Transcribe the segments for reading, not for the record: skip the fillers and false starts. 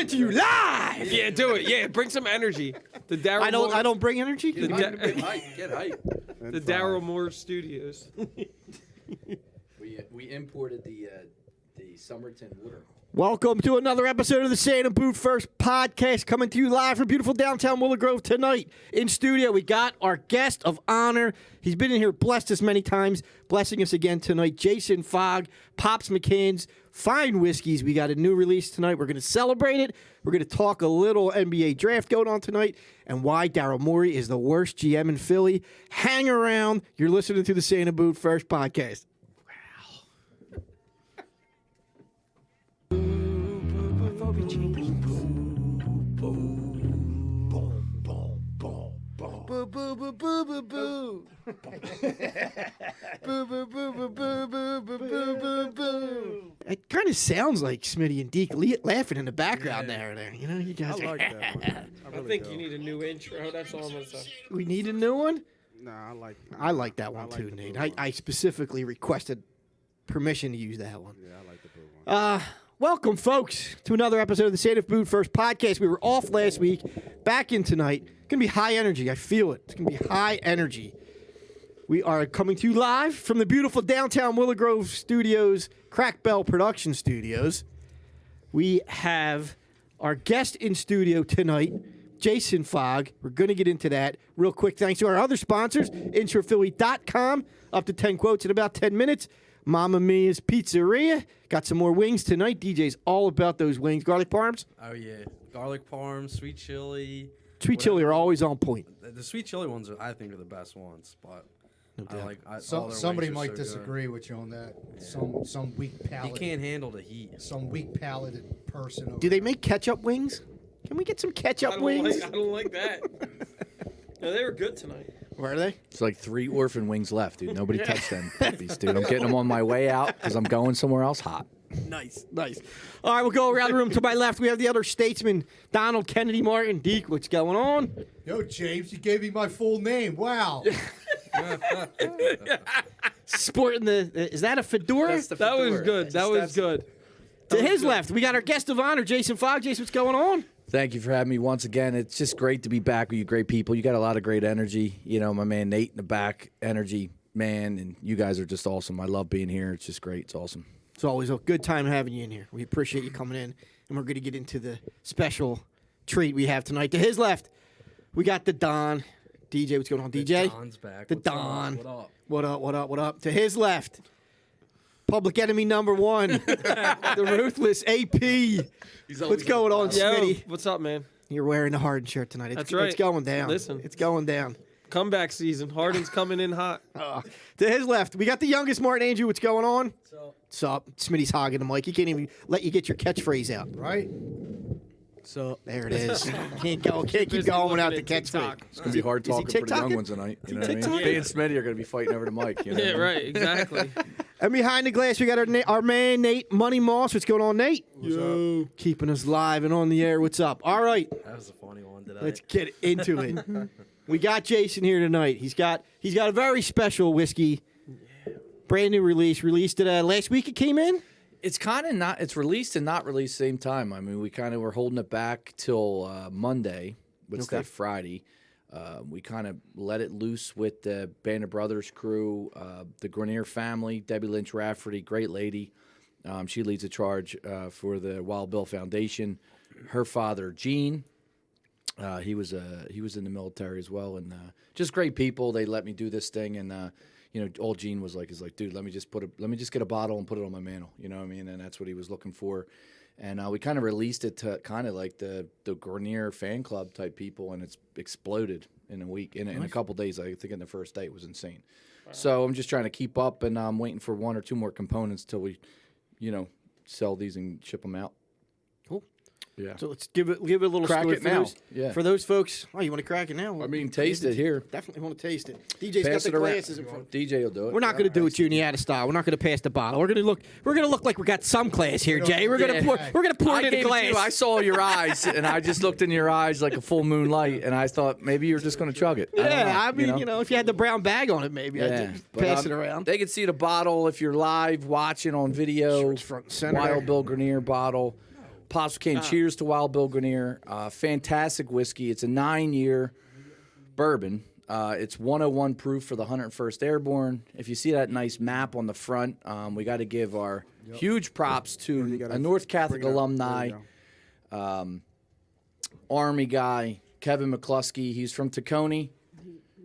Coming to you live. Yeah, do it. Yeah, bring some energy. The Darryl I don't bring energy. Get hype. The Darryl Moore Studios. We imported the Somerton water. Welcome to another episode of the Say It and Boot First podcast, coming to you live from beautiful downtown Willow Grove tonight. In studio, we got our guest of honor. He's been in here, blessed us many times, blessing us again tonight. Jason Fogg, Pops McCann's fine whiskeys. We got a new release tonight. We're going to celebrate it. We're going to talk a little NBA draft going on tonight and why Daryl Morey is the worst GM in Philly. Hang around. You're listening to the Say It and Boot First podcast. Boo, boo, boo, boo, boo, boo. Boo, boo, boo, boo, boo, boo, boo, boo, boo, boo. It kind of sounds like Smitty and Deke laughing in the background there. You know, you guys. I like that one. I think you need a new intro. That's all I'm going to say. We need a new one? Nah, I like that one too, Nate. I specifically requested permission to use that one. Yeah, I like the blue one. Welcome, folks, to another episode of the Say It and Boot First podcast. We were off last week, back in tonight. It's going to be high energy. I feel it. It's going to be high energy. We are coming to you live from the beautiful downtown Willow Grove Studios, Crack Bell Production Studios. We have our guest in studio tonight, Jason Fogg. We're going to get into that real quick. Thanks to our other sponsors, IntroPhilly.com, up to 10 quotes in about 10 minutes. Mamma Mia's Pizzeria. Got some more wings tonight. DJ's all about those wings. Garlic parms? Oh, yeah. Garlic parms, sweet chili. Sweet chili are always on point. The sweet chili ones, I think, are the best ones. But No doubt. Somebody might disagree with you on that. Yeah. Some weak palate. You can't handle the heat. Some weak palated person. Do they make ketchup wings? Can we get some ketchup wings? I don't like that. No, they were good tonight. Where are they? It's like 3 orphan wings left, dude. Nobody touched them puppies, dude. I'm getting them on my way out because I'm going somewhere else hot. Nice. All right, we'll go around the room. To my left, we have the other statesman, Donald Kennedy Martin. Deke, what's going on? Yo, James, you gave me my full name. Wow. Sporting is that a fedora? That was good. That was good. To his left, we got our guest of honor, Jason Fogg. Jason, what's going on? Thank you for having me once again. It's just great to be back with you great people. You got a lot of great energy. You know, my man Nate in the back, energy man, and you guys are just awesome. I love being here. It's just great. It's awesome. It's always a good time having you in here. We appreciate you coming in, and we're going to get into the special treat we have tonight. To his left, we got the Don. DJ, what's going on, DJ? The Don's back. The What's Don. up? What up? What up? To his left, public enemy number one, the ruthless AP. What's going on, Yo, Smitty? what's up, man? You're wearing the Harden shirt tonight. That's right. It's going down. Listen. It's going down. Comeback season. Harden's coming in hot. To his left, we got the youngest Martin Andrew. What's going on? What's up? Smitty's hogging the mic. He can't even let you get your catchphrase out. Right? So there it is. Can't keep going without the catchphrase. It's going to be hard Is he talking for the young TikToking? ones tonight. You know what I mean? TikToking? Me and Smitty are going to be fighting over the mic. You know Yeah, what I mean? right. Exactly. And behind the glass, we got our man, Nate Money Moss. What's going on, Nate? What's up? Keeping us live and on the air. What's up? All right. That was a funny one today. Let's get into it. We got Jason here tonight. He's got a very special whiskey. Brand new release. Released it last week it came in? It's kind of not. It's released and not released same time. I mean, we kind of were holding it back till Monday, which Okay. that Friday. We kind of let it loose with the Band of Brothers crew, the Guarnere family, Debbie Lynch Rafferty, great lady. She leads a charge for the Wild Bill Foundation. Her father, Gene, he was in the military as well, and just great people. They let me do this thing, and old Gene was like, dude, let me just get a bottle and put it on my mantle. You know what I mean? And that's what he was looking for. And we kind of released it to kind of like the Guarnere fan club type people, and it's exploded in a week. In a couple days, I think in the first day, it was insane. Wow. So I'm just trying to keep up, and I'm waiting for 1 or 2 more components till we, sell these and ship them out. Cool. Yeah. So let's give it a little Crack score it for now. those, Yeah. for those folks. Oh, you want to crack it now? I mean, taste it here. Definitely want to taste it. DJ's Pass got it the around. glasses in front. DJ will do it. We're not going to do it Juniata style. We're not going to pass the bottle. We're going to look like we got some class here, Jay. We're going to pour it in a glass. I saw your eyes, and I just looked in your eyes like a full moon light, and I thought maybe you were just going to chug it. I mean, if you had the brown bag on it, maybe I'd just but, pass it around. They can see the bottle if you're live watching on video. Sure, it's front and center. Wild Bill Guarnere bottle. Apostle King, cheers to Wild Bill Guarnere. Fantastic whiskey. It's a 9-year bourbon. It's 101 proof for the 101st Airborne. If you see that nice map on the front, we got to give our huge props to a North Catholic alumni, Army guy, Kevin McCluskey. He's from Tacony.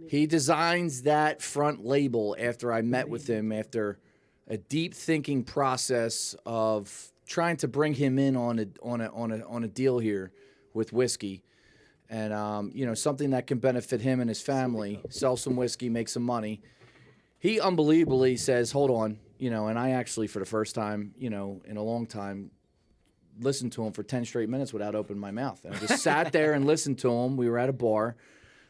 He designs that front label after I met with him after a deep thinking process of trying to bring him in on a deal here with whiskey. And, something that can benefit him and his family, sell some whiskey, make some money. He unbelievably says, hold on, and I actually, for the first time, in a long time, listened to him for 10 straight minutes without opening my mouth. And I just sat there and listened to him. We were at a bar.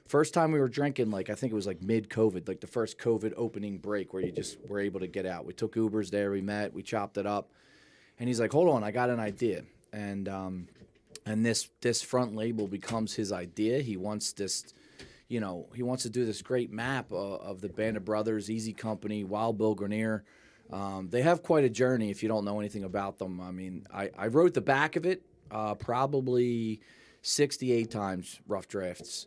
First time we were drinking, I think it was mid-COVID, the first COVID opening break where you just were able to get out. We took Ubers there, we met, we chopped it up. And he's like, hold on, I got an idea. And this front label becomes his idea. He wants this, he wants to do this great map of the Band of Brothers, Easy Company, Wild Bill Guarnere. They have quite a journey if you don't know anything about them. I mean, I wrote the back of it probably 68 times, rough drafts.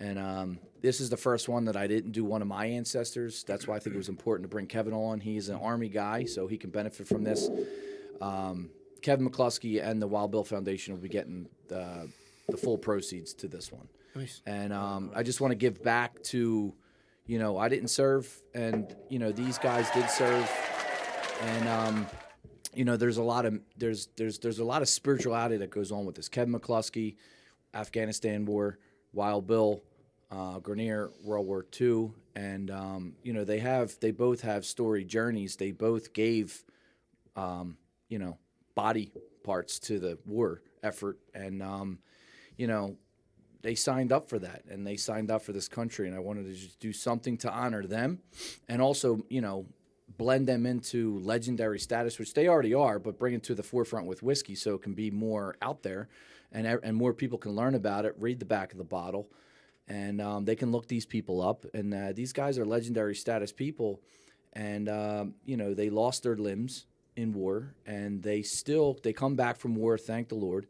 And this is the first one that I didn't do one of my ancestors. That's why I think it was important to bring Kevin on. He's an Army guy, so he can benefit from this. Kevin McCluskey and the Wild Bill Foundation will be getting the full proceeds to this one. Nice. And I just want to give back to, I didn't serve, and these guys did serve, and there's a lot of spirituality that goes on with this. Kevin McCluskey, Afghanistan War, Wild Bill, Guarnere, World War II, and they both have storied journeys. They both gave, body parts to the war effort, and they signed up for that, and they signed up for this country, and I wanted to just do something to honor them, and also blend them into legendary status, which they already are, but bring it to the forefront with whiskey so it can be more out there, and more people can learn about it, read the back of the bottle, and they can look these people up, and these guys are legendary status people, and they lost their limbs in war, and they come back from war, thank the Lord,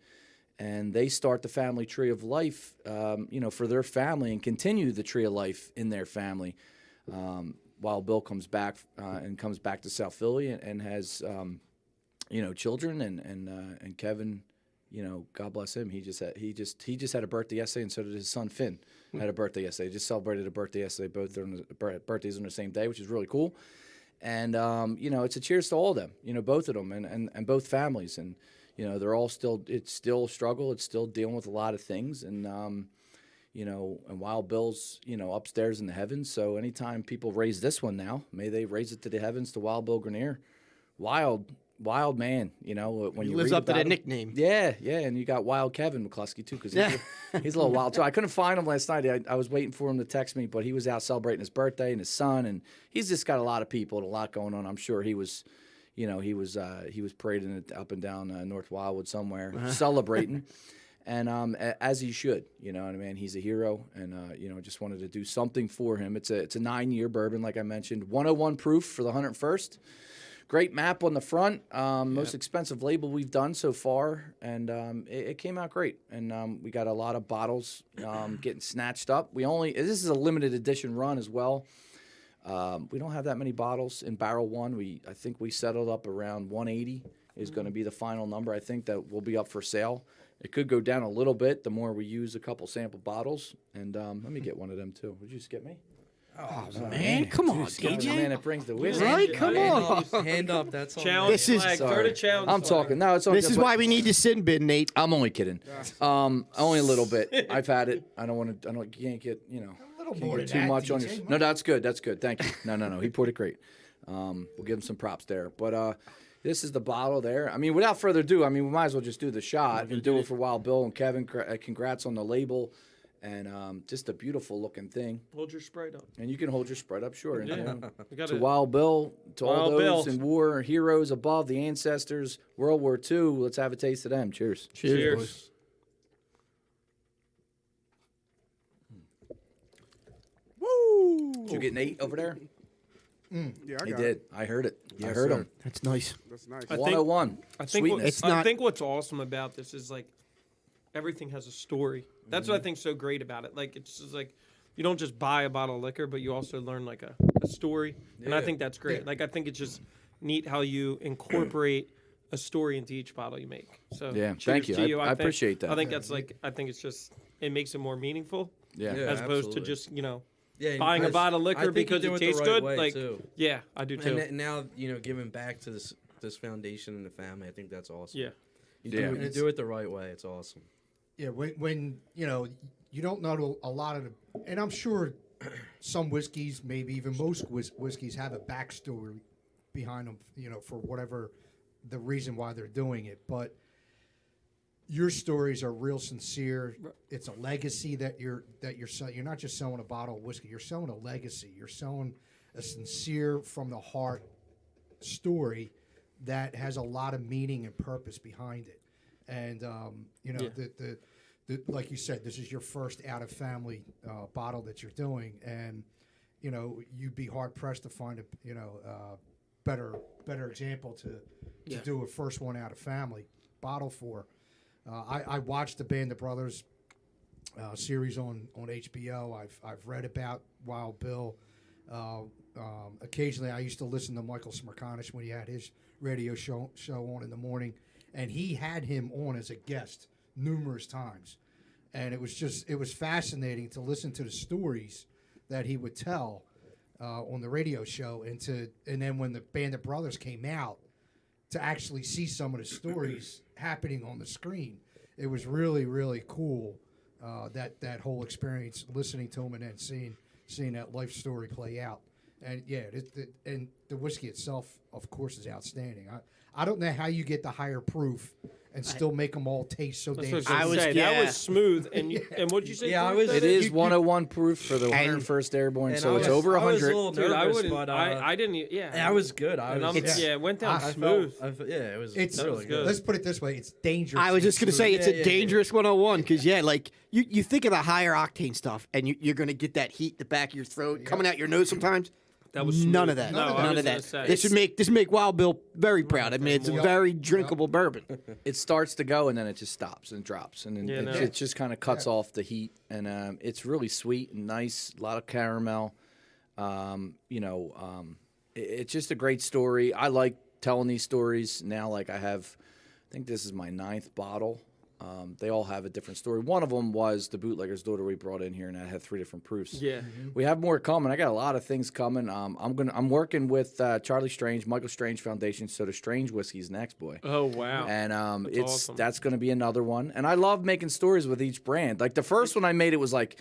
and they start the family tree of life, for their family, and continue the tree of life in their family. While Bill comes back to South Philly and has, children, and Kevin, God bless him. He just had a birthday yesterday, and so did his son Finn. Had a birthday yesterday. Just celebrated a birthday yesterday. Both their birthdays on the same day, which is really cool. And it's a cheers to all of them. Both of them, and both families, and they're all still. It's still a struggle. It's still dealing with a lot of things, and and Wild Bill's upstairs in the heavens. So anytime people raise this one now, may they raise it to the heavens to Wild Bill Guarnere. Wild man, when He you lives read up to about that him. nickname. Yeah, and you got Wild Kevin McCluskey too, because he's a little wild too. I couldn't find him last night. I was waiting for him to text me, but he was out celebrating his birthday and his son, and he's just got a lot of people and a lot going on. I'm sure he was, he was parading it up and down North Wildwood somewhere, celebrating, and as he should. You know what I mean? He's a hero, and just wanted to do something for him. It's a 9-year bourbon, like I mentioned, 101 proof for the 101st. Great map on the front, most expensive label we've done so far, and it came out great. And we got a lot of bottles getting snatched up. This is a limited edition run as well. We don't have that many bottles in barrel one. I think we settled up around 180 is going to be the final number. I think that will be up for sale. It could go down a little bit the more we use a couple sample bottles. And let me get one of them too. Would you just get me? Oh, man, come on, DJ. Man, it brings the whiskey. Right? Come on. Hand up. That's all. Challenge This is- flag. Sorry. Throw the challenge I'm flag. talking. No, it's all This good, is but why we need the sin bin, Nate. I'm only kidding. Only a little bit. I've had it. I don't want to. You can't get. A little Can't more get than too that, much on DJ. your. No, that's good. That's good. Thank you. No. He poured it great. We'll give him some props there. But this is the bottle there. I mean, without further ado, we might as well just do the shot and do it for Wild Bill and Kevin. Congrats on the label, and just a beautiful looking thing. Hold your Sprite up. And you can hold your spread up, sure. And, Yeah. We got to it. Wild Bill, to all Wild those Bill. in war, heroes above, the ancestors, World War II. Let's have a taste of them. Cheers. Cheers. Woo! Did you get Nate over there? Yeah, I He got did. it. I heard it. I Yes, heard sir. him. That's nice. That's nice. I think- 101. I think what, Sweetness. It's not- I think what's awesome about this is like everything has a story. That's what I think's so great about it. Like it's just like you don't just buy a bottle of liquor, but you also learn like a story, and I Yeah. think that's great. Yeah. Like I think it's just neat how you incorporate a story into each bottle you make. So Yeah, cheers thank you. to you. I think- appreciate that. I think that's like I think it's just it makes it more meaningful Yeah. Yeah. as opposed to absolutely. just Yeah, and buying a I- bottle of I liquor think you because do it the tastes right good. way, Like too. yeah, I do too. And now giving back to this foundation and the family, I think that's awesome. Yeah. you Yeah. do, you do it the right way. It's awesome. Yeah, when you don't know a lot of the, and I'm sure some whiskeys, maybe even most whiskeys, have a backstory behind them. For whatever the reason why they're doing it, but your stories are real sincere. It's a legacy that you're selling. You're not just selling a bottle of whiskey. You're selling a legacy. You're selling a sincere, from the heart story that has a lot of meaning and purpose behind it. And the like you said, this is your first out of family bottle that you're doing, and you'd be hard pressed to find a better example to do a first one out of family bottle for. I watched the Band of Brothers series on HBO. I've read about Wild Bill. Occasionally, I used to listen to Michael Smirkanish when he had his radio show on in the morning, and he had him on as a guest numerous times, and it was fascinating to listen to the stories that he would tell on the radio show, and then when the Band of Brothers came out, to actually see some of the stories happening on the screen. It was really, really cool, that whole experience, listening to him and then seeing that life story play out. And yeah, and the whiskey itself, of course, is outstanding. I don't know how you get the higher proof and still make them all taste so That's damn. what I was was- say. That yeah. was smooth. And and what'd you say? Yeah, I Corey? was- It is 101 proof for the 101st Airborne, And so I it's was- over I was a 100. little Dude, I nervous, wouldn't. but I didn't. Yeah, that was good. I And was. I'm, yeah, it went down I smooth. Yeah, it was. It's That was really good. Let's put it this way: it's dangerous. I was just gonna say it's Yeah, a yeah, dangerous 101 because like you think of the higher octane stuff and you're gonna get that heat in the back of your throat coming out your nose sometimes. That was none smooth. of that. No, I None was of gonna that. say. This make Wild Bill very proud. I mean, it's a very drinkable bourbon. It starts to go and then it just stops and drops, and then Yeah, no. it just kind of cuts off the heat, and it's really sweet and nice. A lot of caramel. It's just a great story. I like telling these stories now. Like I think this is my 9th bottle. They all have a different story. One of them was the bootlegger's daughter we brought in here, and I had 3 different proofs. Yeah. We have more coming. I got a lot of things coming. I'm working with Charlie Strange, Michael Strange Foundation. So the Strange whiskey's next, boy. Oh wow. And awesome. that's going to be another one. And I love making stories with each brand. Like the first one I made, it was like,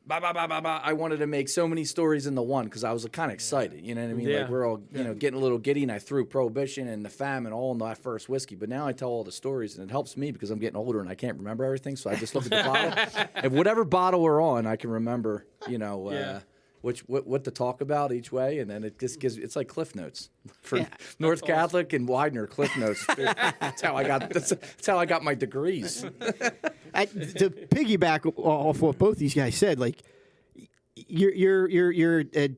bah, bah, bah, bah, bah. I wanted to make so many stories in the one because I was kind of excited. You know what I mean? Yeah. Like we're all getting a little giddy, and I threw Prohibition and the famine all in that first whiskey. But now I tell all the stories, and it helps me because I'm getting older and I can't remember everything. So I just look at the bottle. And whatever bottle we're on, I can remember. Yeah. What to talk about each way, and then it just gives it's like Cliff Notes for North Catholic and Widener Cliff Notes. That's how I got my degrees. To piggyback off what both these guys said, like you're a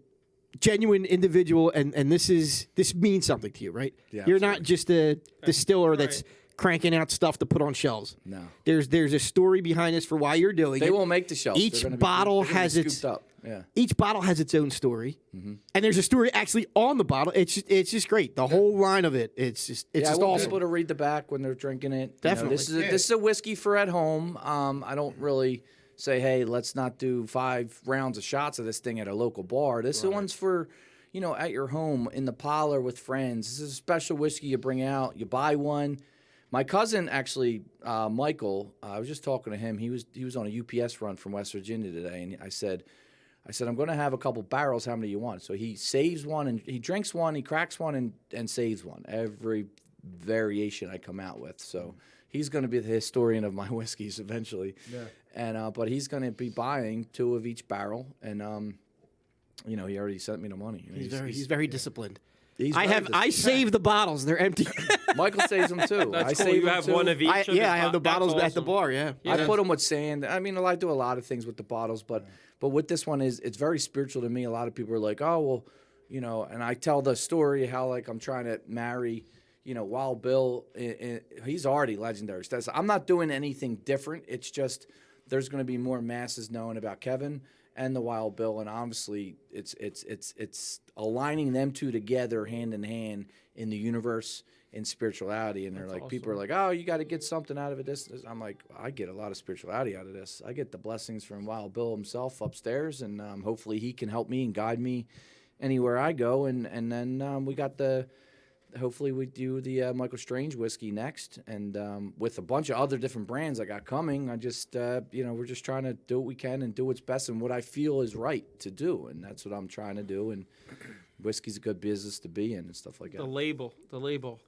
genuine individual, and this means something to you, right? Yeah, you're not just a distiller that's cranking out stuff to put on shelves. No. There's a story behind this for why you're doing it. They won't make the shelves. Each They're gonna be- bottle they're gonna be has its scooped up. Yeah. Each bottle has its own story, and there's a story actually on the bottle. It's just great. The whole line of it. It's just I want awesome. people to read the back when they're drinking it. Definitely. This is a whiskey for at home. I don't really say, hey, let's not do 5 rounds of shots of this thing at a local bar. This one's for, at your home in the parlor with friends. This is a special whiskey you bring out. You buy one. My cousin actually, Michael, I was just talking to him. He was on a UPS run from West Virginia today, and I said, I'm going to have a couple barrels. How many you want? So he saves one, and he drinks one, he cracks one, and saves one. Every variation I come out with. So he's going to be the historian of my whiskeys eventually. Yeah. And but he's going to be buying 2 of each barrel, and he already sent me the money. He's very disciplined. I save the bottles. They're empty. Michael saves them too. That's I cool. save You them have too. one of each. I of his have the that's bottles at the awesome. bar. Yeah. I put them with sand. I mean, I do a lot of things with the bottles, but with this one it's very spiritual to me. A lot of people are like, oh well, and I tell the story how like I'm trying to marry, Wild Bill. He's already legendary status. I'm not doing anything different. It's just there's going to be more masses knowing about Kevin and the Wild Bill, and obviously it's aligning them two together hand in hand in the universe in spirituality. And they're like, people are like, oh, you got to get something out of it. This. I'm like, I get a lot of spirituality out of this. I get the blessings from Wild Bill himself upstairs, and hopefully he can help me and guide me anywhere I go. And then we got hopefully we do the Michael Strange whiskey next, and with a bunch of other different brands I got coming. I just, we're just trying to do what we can and do what's best and what I feel is right to do, and that's what I'm trying to do. And whiskey's a good business to be in and stuff like that. The label,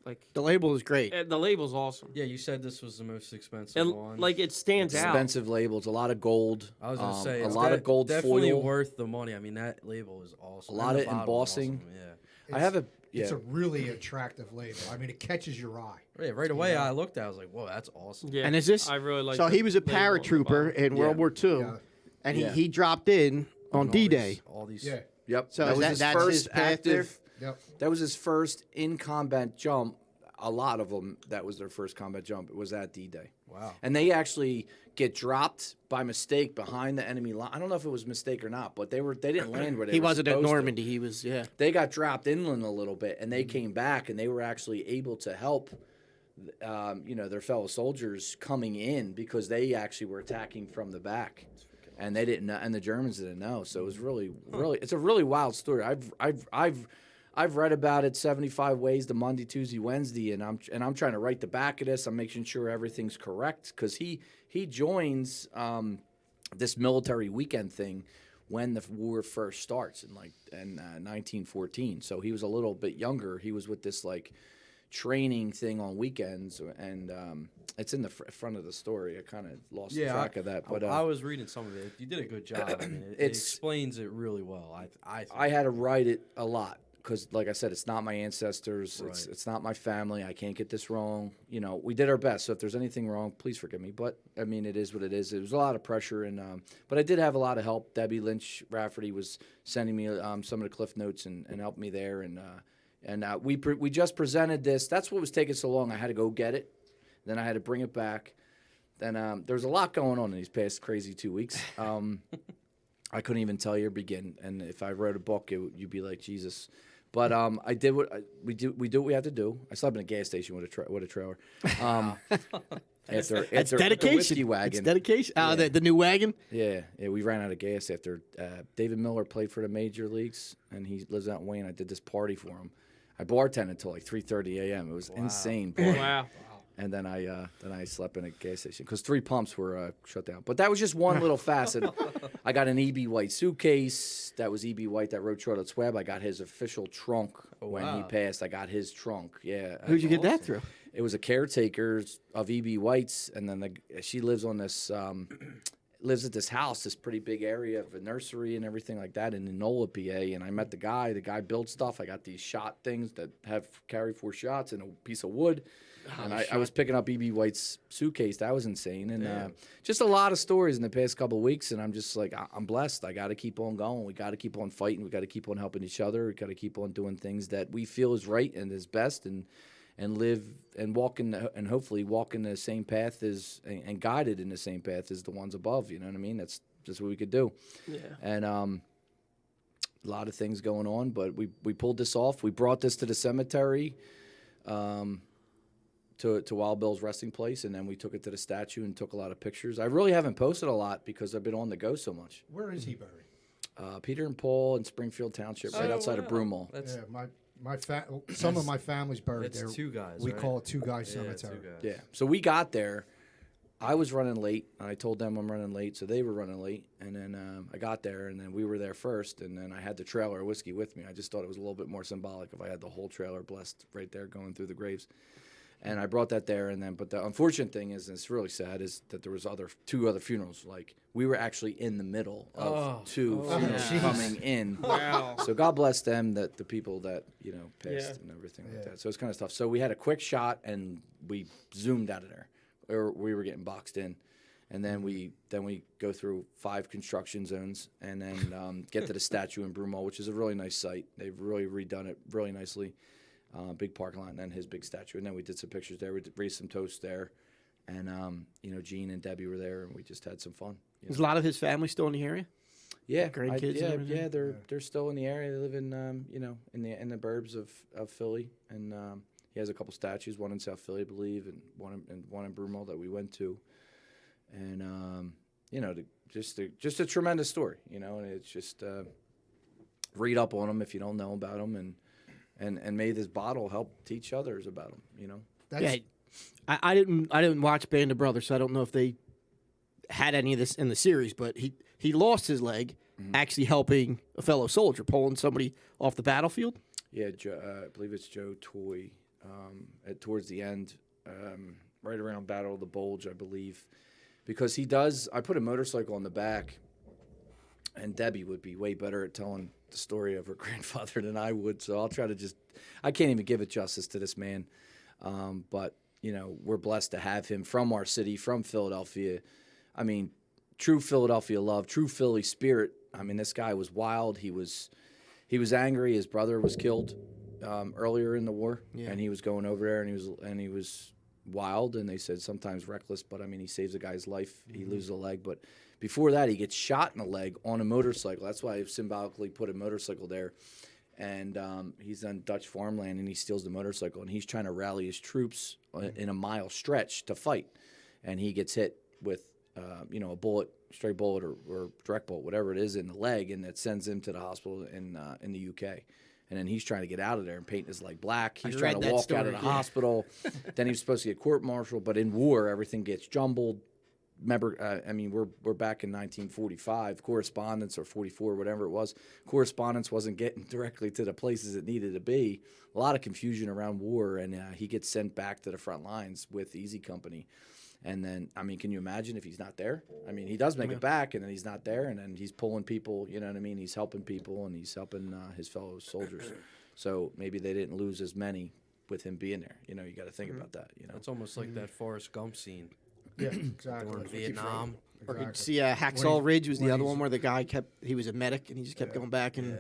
like The label is great. the label's awesome. Yeah, you said this was the most expensive And one. like it stands out. Expensive labels, a lot of gold. I was gonna say, a it's lot of gold definitely foil, worth the money. I mean, that label is awesome. a lot And of the bottle is embossing. awesome, Yeah. I have a It's a really attractive label. I mean, it catches your eye. Yeah, right away I looked at it, I was like, whoa, that's awesome. Yeah, And is this? I really like. So the he was a label on the paratrooper bottom. in World War II, Yeah. and Yeah. he dropped in on And all D-Day. these- All these. Yeah. Yep. So that is was that- his that's first his path there? active. Yep. That was his first in combat jump. A lot of them, that was their first combat jump. It was at D-Day. Wow. And they actually get dropped by mistake behind the enemy line. I don't know if it was a mistake or not, but they didn't land where they He were wasn't at supposed to. Normandy. He was, yeah. They got dropped inland a little bit, and they came back, and they were actually able to help, their fellow soldiers coming in because they actually were attacking from the back, and they didn't know, and the Germans didn't know. So it was really, it's a really wild story. I've read about it 75 ways to Monday, Tuesday, Wednesday, and I'm trying to write the back of this. I'm making sure everything's correct because he joins this military weekend thing when the war first starts in 1914. So he was a little bit younger. He was with this training thing on weekends, and it's in the front of the story. I kind of lost track of that, but I was reading some of it. You did a good job. I mean, it explains it really well. I think. I had to write it a lot because, like I said, it's not my ancestors. Right. It's not my family. I can't get this wrong. We did our best. So if there's anything wrong, please forgive me. But I mean, it is what it is. It was a lot of pressure, and but I did have a lot of help. Debbie Lynch Rafferty was sending me some of the cliff notes and helped me there, and we just presented this. That's what was taking so long. I had to go get it, then I had to bring it back. Then there's a lot going on in these past crazy 2 weeks. I couldn't even tell you or begin. And if I wrote a book, you'd be like Jesus. But I did what we do. We do what we have to do. I slept in a gas station with a trailer. That's After dedication. whiskey wagon. It's dedication. Yeah. The new wagon. Yeah, we ran out of gas after David Miller played for the major leagues, and he lives out in Wayne. I did this party for him. I bartended until 3:30 a.m. It was insane. Party. Wow. And then I slept in a gas station because 3 pumps were shut down. But that was just one little facet. I got an E.B. White suitcase. That was E.B. White that wrote Charlotte's Web. I got his official trunk when he passed. I got his trunk. Yeah. Who'd you get that through? It was a caretaker of E.B. White's, and then she lives on this lives at this house, this pretty big area of a nursery and everything like that in Enola, PA. And I met the guy. The guy built stuff. I got these shot things that carry 4 shots and a piece of wood. And I was picking up E.B. White's suitcase. That was insane. And just a lot of stories in the past couple of weeks. And I'm just like, I'm blessed. I got to keep on going. We got to keep on fighting. We got to keep on helping each other. We got to keep on doing things that we feel is right and is best, and live and walk and hopefully walk in the same path and guided in the same path as the ones above. You know what I mean? That's just what we could do. Yeah. And a lot of things going on, but we pulled this off. We brought this to the cemetery. To Wild Bill's resting place, and then we took it to the statue and took a lot of pictures. I really haven't posted a lot because I've been on the go so much. Where is he buried? Peter and Paul in Springfield Township, right outside of Broomall. That's Yeah, some of my family's buried It's there. 2 guys. We right? call it 2 guy Yeah, cemetery. 2 guys. Yeah. So we got there. I was running late, and I told them I'm running late, so they were running late. And then I got there, and then we were there first, and then I had the trailer of whiskey with me. I just thought it was a little bit more symbolic if I had the whole trailer blessed right there going through the graves. And I brought that there, and then, but the unfortunate thing is, and it's really sad, is that there was 2 other funerals. Like, we were actually in the middle of 2 funerals coming in. Wow. So God bless them, that the people that passed Yeah. and everything like that. So it's kind of tough. So we had a quick shot, and we zoomed out of there, or we were getting boxed in, And then we go through 5 construction zones, and then get to the statue in Broomall, which is a really nice site. They've really redone it really nicely. Big parking lot, and then his big statue. And then we did some pictures there. We raised some toast there, and Gene and Debbie were there, and we just had some fun. Is a lot of his family still in the area? Yeah, Grandkids and everything? yeah, they're still in the area. They live in in the burbs of Philly, and he has a couple statues, one in South Philly, I believe, and one in Broomall that we went to. And just a tremendous story, and it's just read up on them if you don't know about them, and may this bottle help teach others about them. That's, Yeah, I didn't watch Band of Brothers, so I don't know if they had any of this in the series. But he lost his leg actually helping a fellow soldier, pulling somebody off the battlefield. Yeah, I believe it's Joe Toy. Towards the end, right around Battle of the Bulge, I believe, because he does. I put a motorcycle on the back, and Debbie would be way better at telling the story of her grandfather than I would. So I'll try to I can't even give it justice to this man. But we're blessed to have him from our city, from Philadelphia. I mean, true Philadelphia love, true Philly spirit. I mean, this guy was wild. He was angry. His brother was killed earlier in the war, and he was going over there, and he was wild, and they said sometimes reckless, but I mean, he saves a guy's life. He loses a leg, but before that, he gets shot in the leg on a motorcycle. That's why I symbolically put a motorcycle there. And he's on Dutch farmland, and he steals the motorcycle, and he's trying to rally his troops in a mile stretch to fight, and he gets hit with a bullet, stray bullet or direct bullet, whatever it is, in the leg, and it sends him to the hospital in the UK. And then he's trying to get out of there and paint his leg black. He's trying to walk out of the hospital. Then he was supposed to get court-martialed, but in war, everything gets jumbled. Remember, we're back in 1945. Correspondence, or 44, whatever it was. Correspondence wasn't getting directly to the places it needed to be. A lot of confusion around war, and he gets sent back to the front lines with Easy Company. And then, I mean, can you imagine if he's not there? I mean, he does make it back, and then he's not there, and then he's pulling people, you know what I mean? He's helping people, and he's helping his fellow soldiers. So maybe they didn't lose as many with him being there. You got to think about that, It's almost like that Forrest Gump scene. yeah, exactly. In Vietnam. Or Exactly. see, Hacksaw Ridge was the other one where the guy he was a medic, and he just kept going back and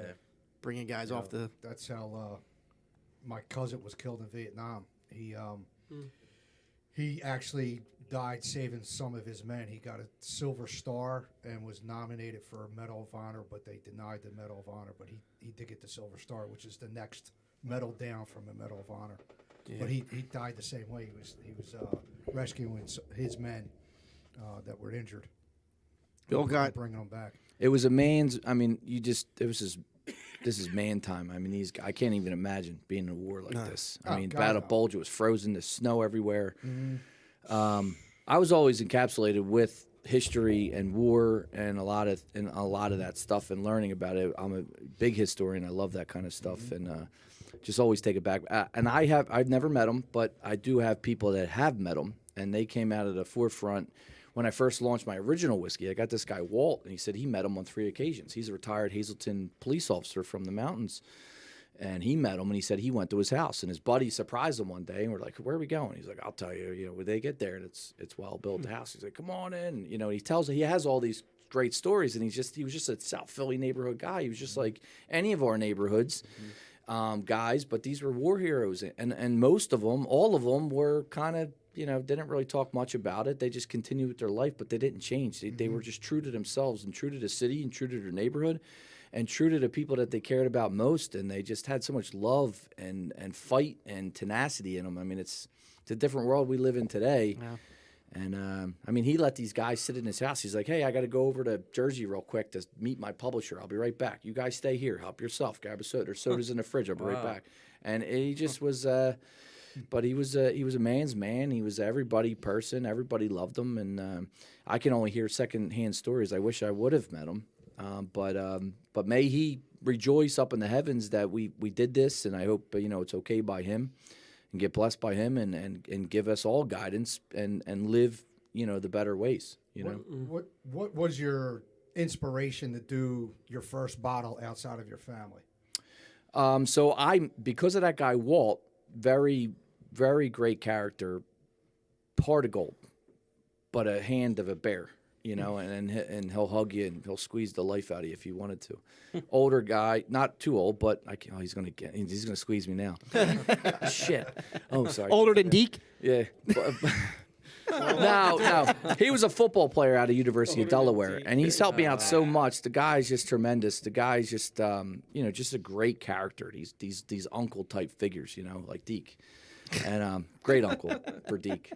bringing guys off the. That's how my cousin was killed in Vietnam. He actually died saving some of his men. He got a Silver Star and was nominated for a Medal of Honor, but they denied the Medal of Honor. But he did get the Silver Star, which is the next medal down from the Medal of Honor. Yeah. But he died the same way. He was rescuing his men that were injured. Bill got bringing them back. It was a man's. I mean, this is man time. I mean, I can't even imagine being in a war like this. I mean, Battle of Bulge, it was frozen, there's snow everywhere. I was always encapsulated with history and war and a lot of that stuff and learning about it. I'm a big historian. I love that kind of stuff, and just always take it back. And I've never met him, but I do have people that have met him, and they came out of the forefront. When I first launched my original whiskey, I got this guy, Walt, and he said he met him on 3 occasions. He's a retired Hazleton police officer from the mountains, and he met him, and he said he went to his house, and his buddy surprised him one day, and we're like, where are we going? He's like, I'll tell you, when they get there, and it's well-built house. He's like, come on in. He has all these great stories, and he was just a South Philly neighborhood guy. He was just like any of our neighborhoods guys, but these were war heroes, and most of them, all of them were kind of, didn't really talk much about it. They just continued with their life, but they didn't change. They were just true to themselves and true to the city and true to their neighborhood and true to the people that they cared about most. And they just had so much love and fight and tenacity in them. I mean, it's a different world we live in today. Yeah. And, he let these guys sit in his house. He's like, hey, I got to go over to Jersey real quick to meet my publisher. I'll be right back. You guys stay here. Help yourself. Grab a soda. There's sodas in the fridge. I'll be right back. And he just was... But he was a man's man. He was everybody person. Everybody loved him, and I can only hear secondhand stories. I wish I would have met him, but may he rejoice up in the heavens that we did this, and I hope it's okay by him, and get blessed by him, and give us all guidance and live the better ways. What was your inspiration to do your first bottle outside of your family? So because of that guy Walt, very, very great character, heart of gold. but a hand of a bear, you know, and he'll hug you and he'll squeeze the life out of you if you wanted to. Older guy, not too old, but he's gonna squeeze me now. Shit. Oh, sorry. Older than Deke? Yeah. No. He was a football player out of University of Delaware, and he's helped me out so much. The guy's just tremendous. The guy's just, just a great character. These uncle type figures, you know, like Deke. And great uncle for Deke.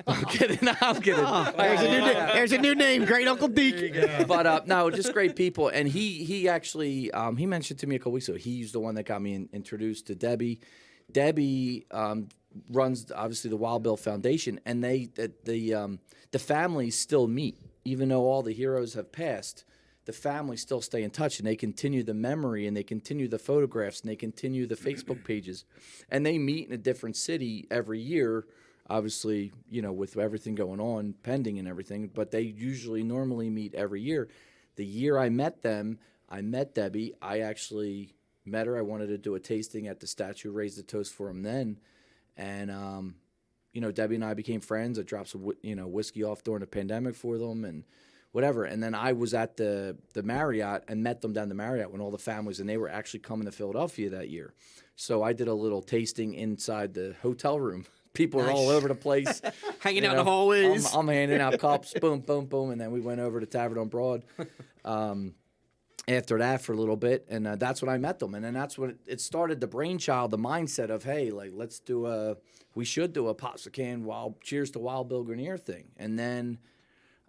I'm kidding. There's a new name, Great Uncle Deke. But no, just great people. And he actually he mentioned to me a couple weeks ago. He's the one that got me introduced to Debbie. Debbie runs obviously the Wild Bill Foundation, and the families still meet, even though all the heroes have passed. The families still stay in touch, and they continue the memory, and they continue the photographs, and they continue the Facebook pages, and they meet in a different city every year. Obviously, you know, with everything going on, pending and everything, but they normally meet every year. The year I met them, I met Debbie. I actually met her. I wanted to do a tasting at the statue, raised a toast for him then, and Debbie and I became friends. I dropped some whiskey off during the pandemic for them, and whatever. And then I was at the Marriott and met them down the Marriott when all the families, and they were actually coming to Philadelphia that year. So I did a little tasting inside the hotel room. People are all over the place. Hanging out in the hallways. I'm handing out cups, boom, boom, boom. And then we went over to Tavern on Broad after that for a little bit. And that's when I met them. And then that's when it started the brainchild, the mindset of, hey, like, we should do a Pops McCann Cheers to Wild Bill Guarnere thing. And then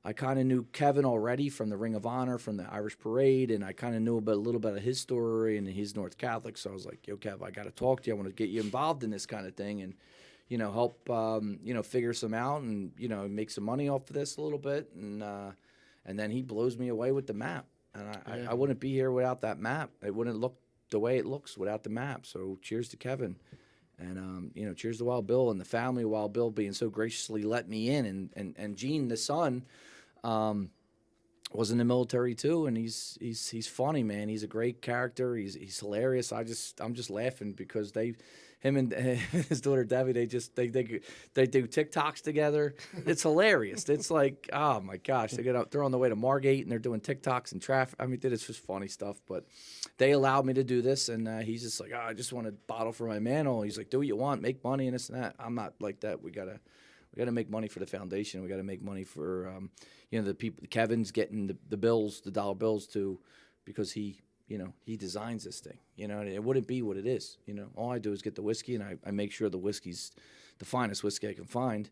I kind of knew Kevin already from the Ring of Honor, from the Irish Parade, and I kind of knew a little bit of his story, and he's North Catholic. So I was like, yo, Kev, I got to talk to you. I want to get you involved in this kind of thing and, help, figure some out and, make some money off of this a little bit. And then he blows me away with the map. And I wouldn't be here without that map. It wouldn't look the way it looks without the map. So cheers to Kevin. And, cheers to Wild Bill and the family of Wild Bill being so graciously let me in. And Gene, the son, was in the military too, and he's funny, man. He's a great character. He's hilarious. I'm just laughing because him and his daughter Debbie, they do TikToks together. It's hilarious. It's like, oh my gosh, they're on the way to Margate and they're doing TikToks and traffic. I mean, it's just funny stuff. But they allowed me to do this, and he's just like, I just want a bottle for my mantle. He's like, do what you want, make money and this and that. I'm not like that. We gotta make money for the foundation. We got to make money for, the people. Kevin's getting the bills, the dollar bills too, because he designs this thing. And it wouldn't be what it is. All I do is get the whiskey, and I make sure the whiskey's the finest whiskey I can find,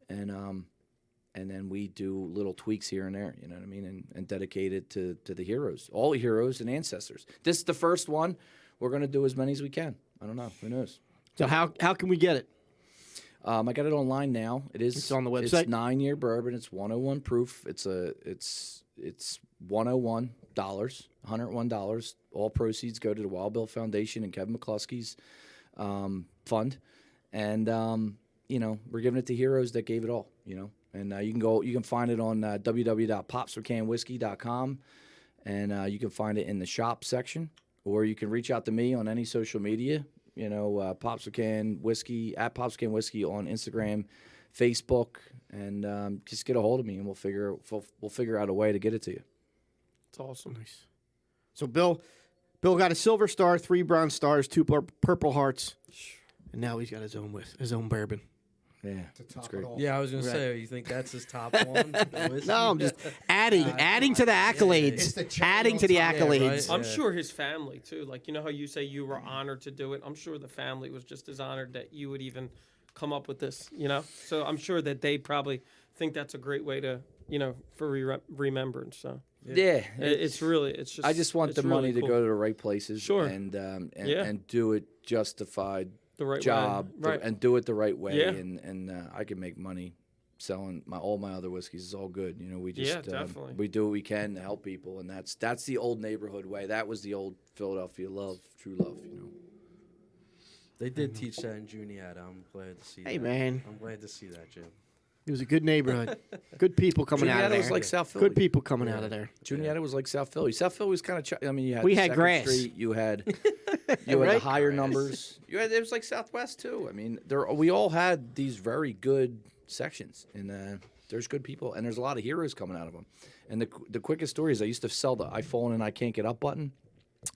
and then we do little tweaks here and there. You know what I mean? And dedicate it to the heroes, all heroes and ancestors. This is the first one. We're gonna do as many as we can. I don't know. Who knows? So how can we get it? I got it online now. It's on the website. It's 9-year bourbon. It's 101 proof. It's $101, $101. All proceeds go to the Wild Bill Foundation and Kevin McCluskey's fund, and we're giving it to heroes that gave it all. And you can find it on www.popsmccannwhiskey.com, and you can find it in the shop section, or you can reach out to me on any social media. Pops McCann Whiskey at Pops McCann Whiskey on Instagram, Facebook, and just get a hold of me, and we'll figure out a way to get it to you. It's awesome. Nice. So Bill got a silver star, 3 bronze stars, 2 purple hearts, and now he's got his own bourbon. Yeah, That's great. Yeah, I was gonna say, you think that's his top one? The whiskey? No, I'm just adding to the accolades. It's the cherry Adding on to the top. accolades. Yeah, right. I'm sure his family too. Like, how you say you were honored to do it. I'm sure the family was just as honored that you would even come up with this. So I'm sure that they probably think that's a great way to, for remembrance. So Yeah, it's just. I just want the money really to go to the right places. Sure. And do it justified. The right job, way. Right. and do it the right way, Yeah. and I can make money selling all my other whiskeys. Is all good, we just definitely. we do what we can to help people, and that's the old neighborhood way. That was the old Philadelphia love, true love. They did teach that in Juniata. I'm glad to see that. Hey, man. I'm glad to see that, Jim. It was a good neighborhood. Good people coming out of Juniata there. was like South Philly. Good people coming out of there. Juniata was like South Philly. South Philly was kind of. You had We had 2nd grass. Street. You had the Right? higher numbers. It was like Southwest too. I mean, we all had these very good sections, and there's good people, and there's a lot of heroes coming out of them. And the quickest story is I used to sell the iPhone and I can't get up button,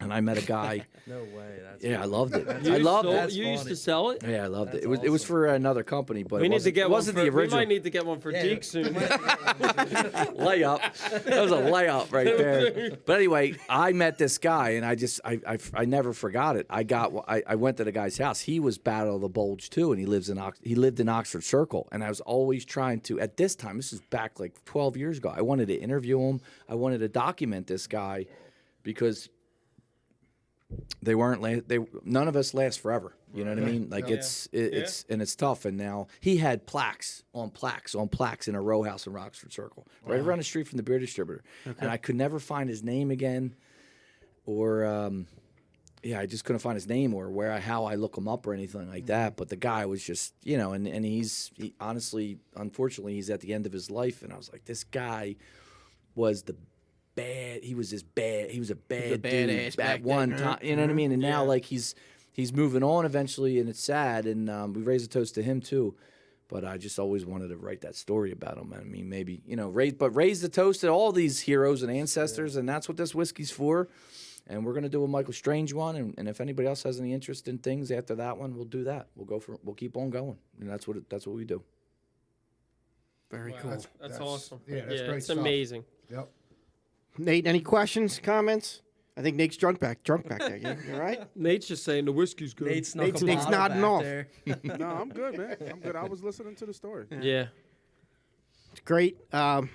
and I met a guy. No way. That's Yeah, I loved it. You I loved sold- it. You used to sell it. Yeah, I loved it. That's It was for another company, but We it need to wasn't, get it one wasn't for, the We original. might need to get one for Deke soon. Layup. That was a layup right there. But anyway, I met this guy, and I never forgot it. I went to the guy's house. He was Battle of the Bulge too, and he lived in Oxford Circle. And I was always trying to. At this time, this is back like 12 years ago. I wanted to interview him. I wanted to document this guy because they weren't. None of us last forever. You know what I mean? Like it's tough. And now he had plaques on plaques on plaques in a row house in Oxford Circle, right around the street from the beer distributor. And I could never find his name again, or I just couldn't find his name or how I look him up or anything like that. But the guy was just, and he honestly, unfortunately, he's at the end of his life. And I was like, this guy was he was a bad dude badass back at one then, time. You know what I mean? And now like he's moving on eventually, and it's sad. And we raise a toast to him too. But I just always wanted to write that story about him. I mean, maybe raise the toast to all these heroes and ancestors, and that's what this whiskey's for. And we're gonna do a Michael Strange one, and if anybody else has any interest in things after that one, we'll do that. We'll keep on going, and that's what we do. Very cool. That's awesome. Yeah, that's great it's stuff. amazing. Yep. Nate, any questions, comments? I think Nate's drunk back there. You all right? Nate's just saying the whiskey's good. Nate's nodding off. No, I'm good, man. I'm good. I was listening to the story. Yeah. It's great. The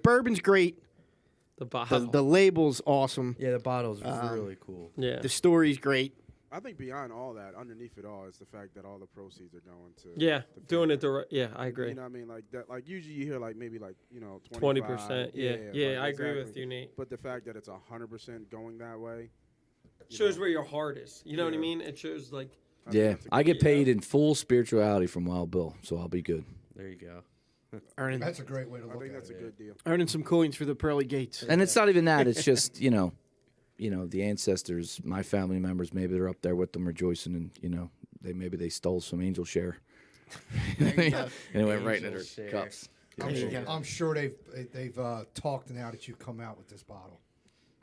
bourbon's great. The bottle. The label's awesome. Yeah, the bottle's really cool. Yeah. The story's great. I think beyond all that, underneath it all, is the fact that all the proceeds are going to. Yeah. the Doing family. it the right. Yeah, I agree. You know what I mean? Like that. Like usually you hear like maybe like 20%. Yeah. Yeah, like, I agree with exactly. you, Nate. But the fact that it's 100% going that way. Shows where your heart is. You know what I Yeah. mean? It shows like. I think Yeah, that's a I good get paid in full spirituality from Wild Bill, so I'll be good. There you go. Earning That's a great way to I look think at that's a it. good deal. earning some coins for the pearly gates. And it's not even that. It's just the ancestors, my family members. Maybe they're up there with them rejoicing, and they stole some angel share. And it went right into their cups. I'm sure they've talked now that you've come out with this bottle.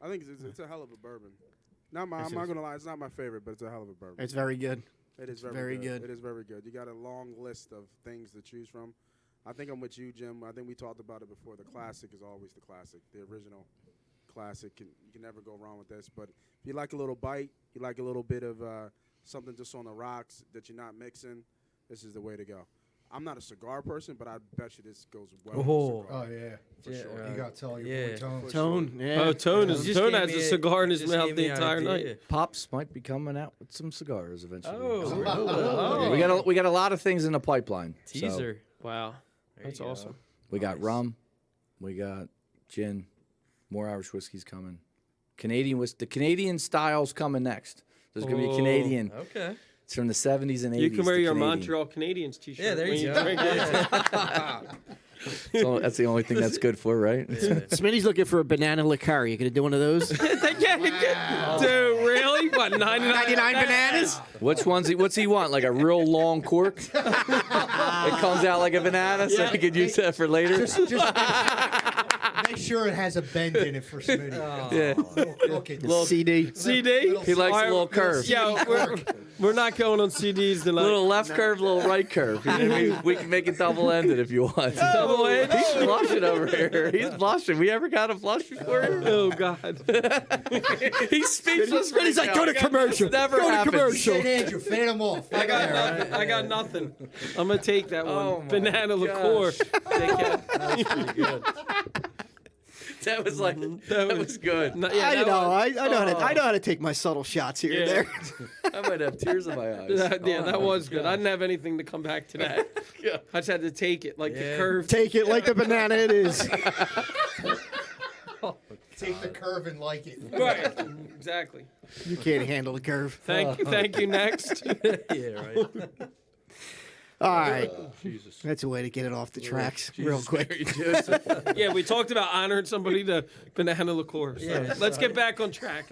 I think it's a hell of a bourbon. I'm not gonna lie, it's not my favorite, but it's a hell of a bourbon. It's very good. It is very good. It is very good. You got a long list of things to choose from. I think I'm with you, Jim. I think we talked about it before. The classic is always the classic, the original classic. You can never go wrong with this. But if you like a little bite, you like a little bit of something just on the rocks that you're not mixing, this is the way to go. I'm not a cigar person, but I bet you this goes well with Oh. cigar. Oh yeah, For Yeah, sure. you got to tell your boy Tone. Tone, yeah. Oh, Tone You just Tone gave has me a cigar in his just mouth gave the me an entire idea. night. Pops might be coming out with some cigars eventually. Oh. We got a lot of things in the pipeline. So Teaser. Wow. There That's you go. awesome. we got rum, we got gin, more Irish whiskey's coming. The Canadian style's coming next. There's gonna be a Canadian. Okay. It's from the 70s and 80s. You can wear the your Canadian. Montreal Canadiens t-shirt. Yeah, there when you go. drink it. So that's the only thing that's good for, right? Smitty's looking for a banana liqueur. You gonna do one of those? Dude, really? What, 99 bananas? What's he want? Like a real long cork? It comes out like a banana, so he could use that for later. Just make sure it has a bend in it for Smitty. Yeah. Little crooked. CD. CD? He likes a Alright, little curve. Yeah, we're not going on CDs tonight. Little left curve, little right curve. We can make it double-ended if you want. Double edged? He's blushing over here. He's blushing. We ever got a blush before? Oh, God. He's speechless. Smitty's like, go to commercial. Never Go to happened. commercial. St. Andrew, fan them off. I got nothing. I got nothing. I'm going to take that one. Oh, my Banana liqueur. That was like, that was good. No, yeah, I that know. was- I know how to take my subtle shots here and Yeah. there. I might have tears in my eyes. that was good. I didn't have anything to come back to that. I just had to take it like the curve. Take it like the banana it is. Take the curve and like it. Right. Exactly. You can't handle the curve. Thank you. Thank you. Next. Yeah, right. All right. Jesus. That's a way to get it off the tracks real quick. Yeah, we talked about honoring somebody to banana liqueur. So let's get back on track.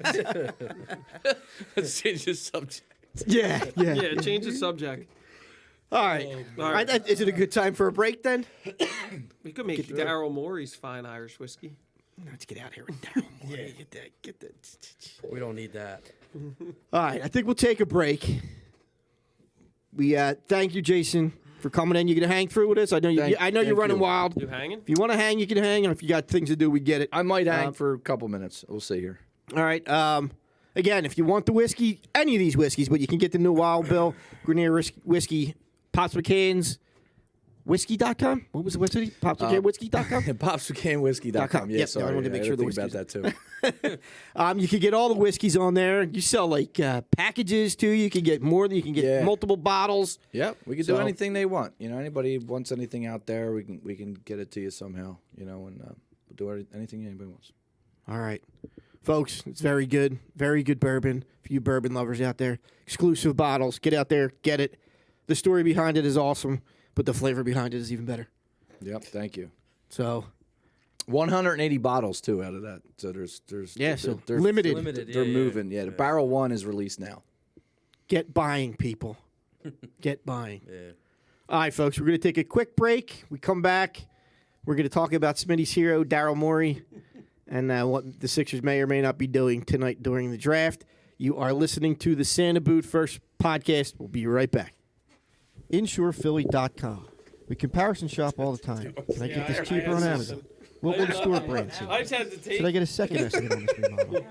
Let's change the subject. Yeah, yeah. Yeah, change the subject. All right. All right. Is it a good time for a break then? We could make Daryl Morey's fine Irish whiskey. Let's get out of here with Daryl. Yeah, get that. We don't need that. All right, I think we'll take a break. We thank you, Jason, for coming in. You gonna hang through with us? I know you're Thank running you. wild. You hanging? If you want to hang, you can hang. And if you got things to do, we get it. I might hang for a couple minutes. We'll see here. All right. Again, if you want the whiskey, any of these whiskeys, but you can get the new Wild Bill, Guarnere whiskey, Pops McCann's whiskey.com. What was the website? PopsMcCannWhiskey.com? PopsMcCannWhiskey.com. Yeah, Yep, sorry. I wanted to make sure the think about that too. You can get all the whiskeys on there. You sell like packages too. You can get more. You can get multiple bottles. Yep, we can do anything they want. You know, anybody wants anything out there, we can get it to you somehow. You know, and we'll do anything anybody wants. All right, folks, it's very good bourbon for you bourbon lovers out there. Exclusive bottles. Get out there, get it. The story behind it is awesome, but the flavor behind it is even better. Yep, thank you. So 180 bottles too out of that. So there's they're limited. They're moving. Yeah, the barrel one is released now. Get buying, people. Get buying. Yeah. All right, folks, we're going to take a quick break. We come back. We're going to talk about Smitty's hero, Daryl Morey, and what the Sixers may or may not be doing tonight during the draft. You are listening to the Santa Boot First podcast. We'll be right back. InsurePhilly.com. We comparison shop all the time. Can I get this cheaper on Amazon? What will the store brand say? I just hesitate. Should I get a second estimate on this remodel?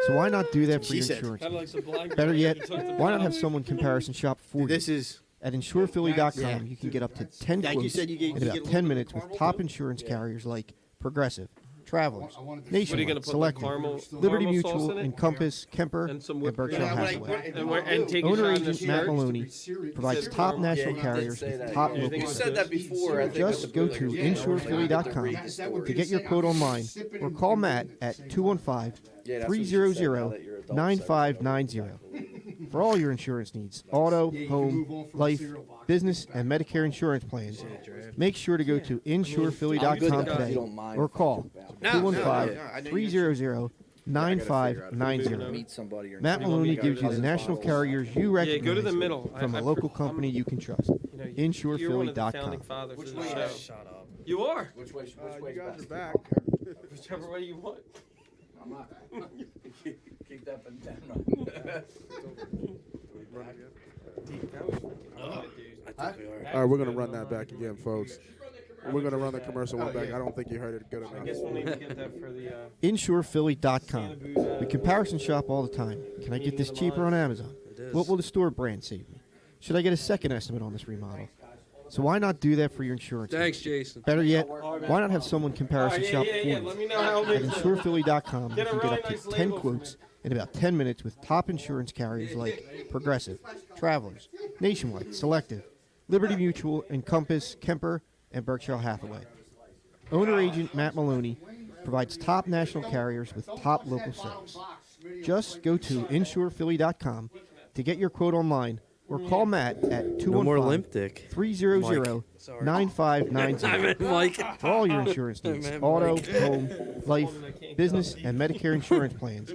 So why not do that for your insurance? Kinda like the blind Better girl yet, that took the why not have bottles. someone comparison shop for you? This is At InsurePhilly.com, you can get up to 10 Like you quotes said, you get- in you get a about little 10 bit of minutes with caramel top to it? insurance carriers like Progressive, Travelers, I wanted to- What are you Nationwide, gonna put? Like Selective, caramel, Liberty caramel sauce Mutual, in it? Encompass, Kemper, And some and whipped Berkshire cream. Hathaway. And take a Owner shot in agent the Matt shirt. Maloney provides said top caramel. national Yeah, he did carriers say with that. top You local think You it's said that before. I think Just with the go boot, to like, InsurePhilly.com to get your quote online or call Matt at 215-300-9590 for all your insurance needs, auto, home, life, business, and Medicare insurance plans. Make sure to go to InsurePhilly.com today or call 215-300-9590. meet somebody or Matt Maloney gives you the national carriers you recognize go to the middle. from a local company you can trust. You know, you're one of the InsurePhilly.com. founding fathers of the show. Shut up. You are. Which way? You guys are back. Whichever way you want. I'm not. Keep that down. All right, we're gonna run that back again, folks. We're gonna run the commercial one back. I don't think you heard it good I guess we'll enough. need to get that for the. InsurePhilly.com. We comparison shop all the time. Can I get this cheaper on Amazon? What will the store brand save me? Should I get a second estimate on this remodel? So why not do that for your insurance? Thanks, Jason. Better yet, why not have someone comparison shop for you? Let me know how At it is. InsurePhilly.com, you Get a can get really up nice to 10 label for quotes in about 10 minutes with top insurance carriers like Progressive, Travelers, Nationwide, Selective, Liberty Mutual, Encompass, Kemper, and Berkshire Hathaway. Owner agent Matt Maloney provides top national carriers with top local service. Just go to InsurePhilly.com to get your quote online or call Matt at No more limp dick. 215-300-9590 Mike. for all your insurance needs, auto, home, life, business, and Medicare insurance plans.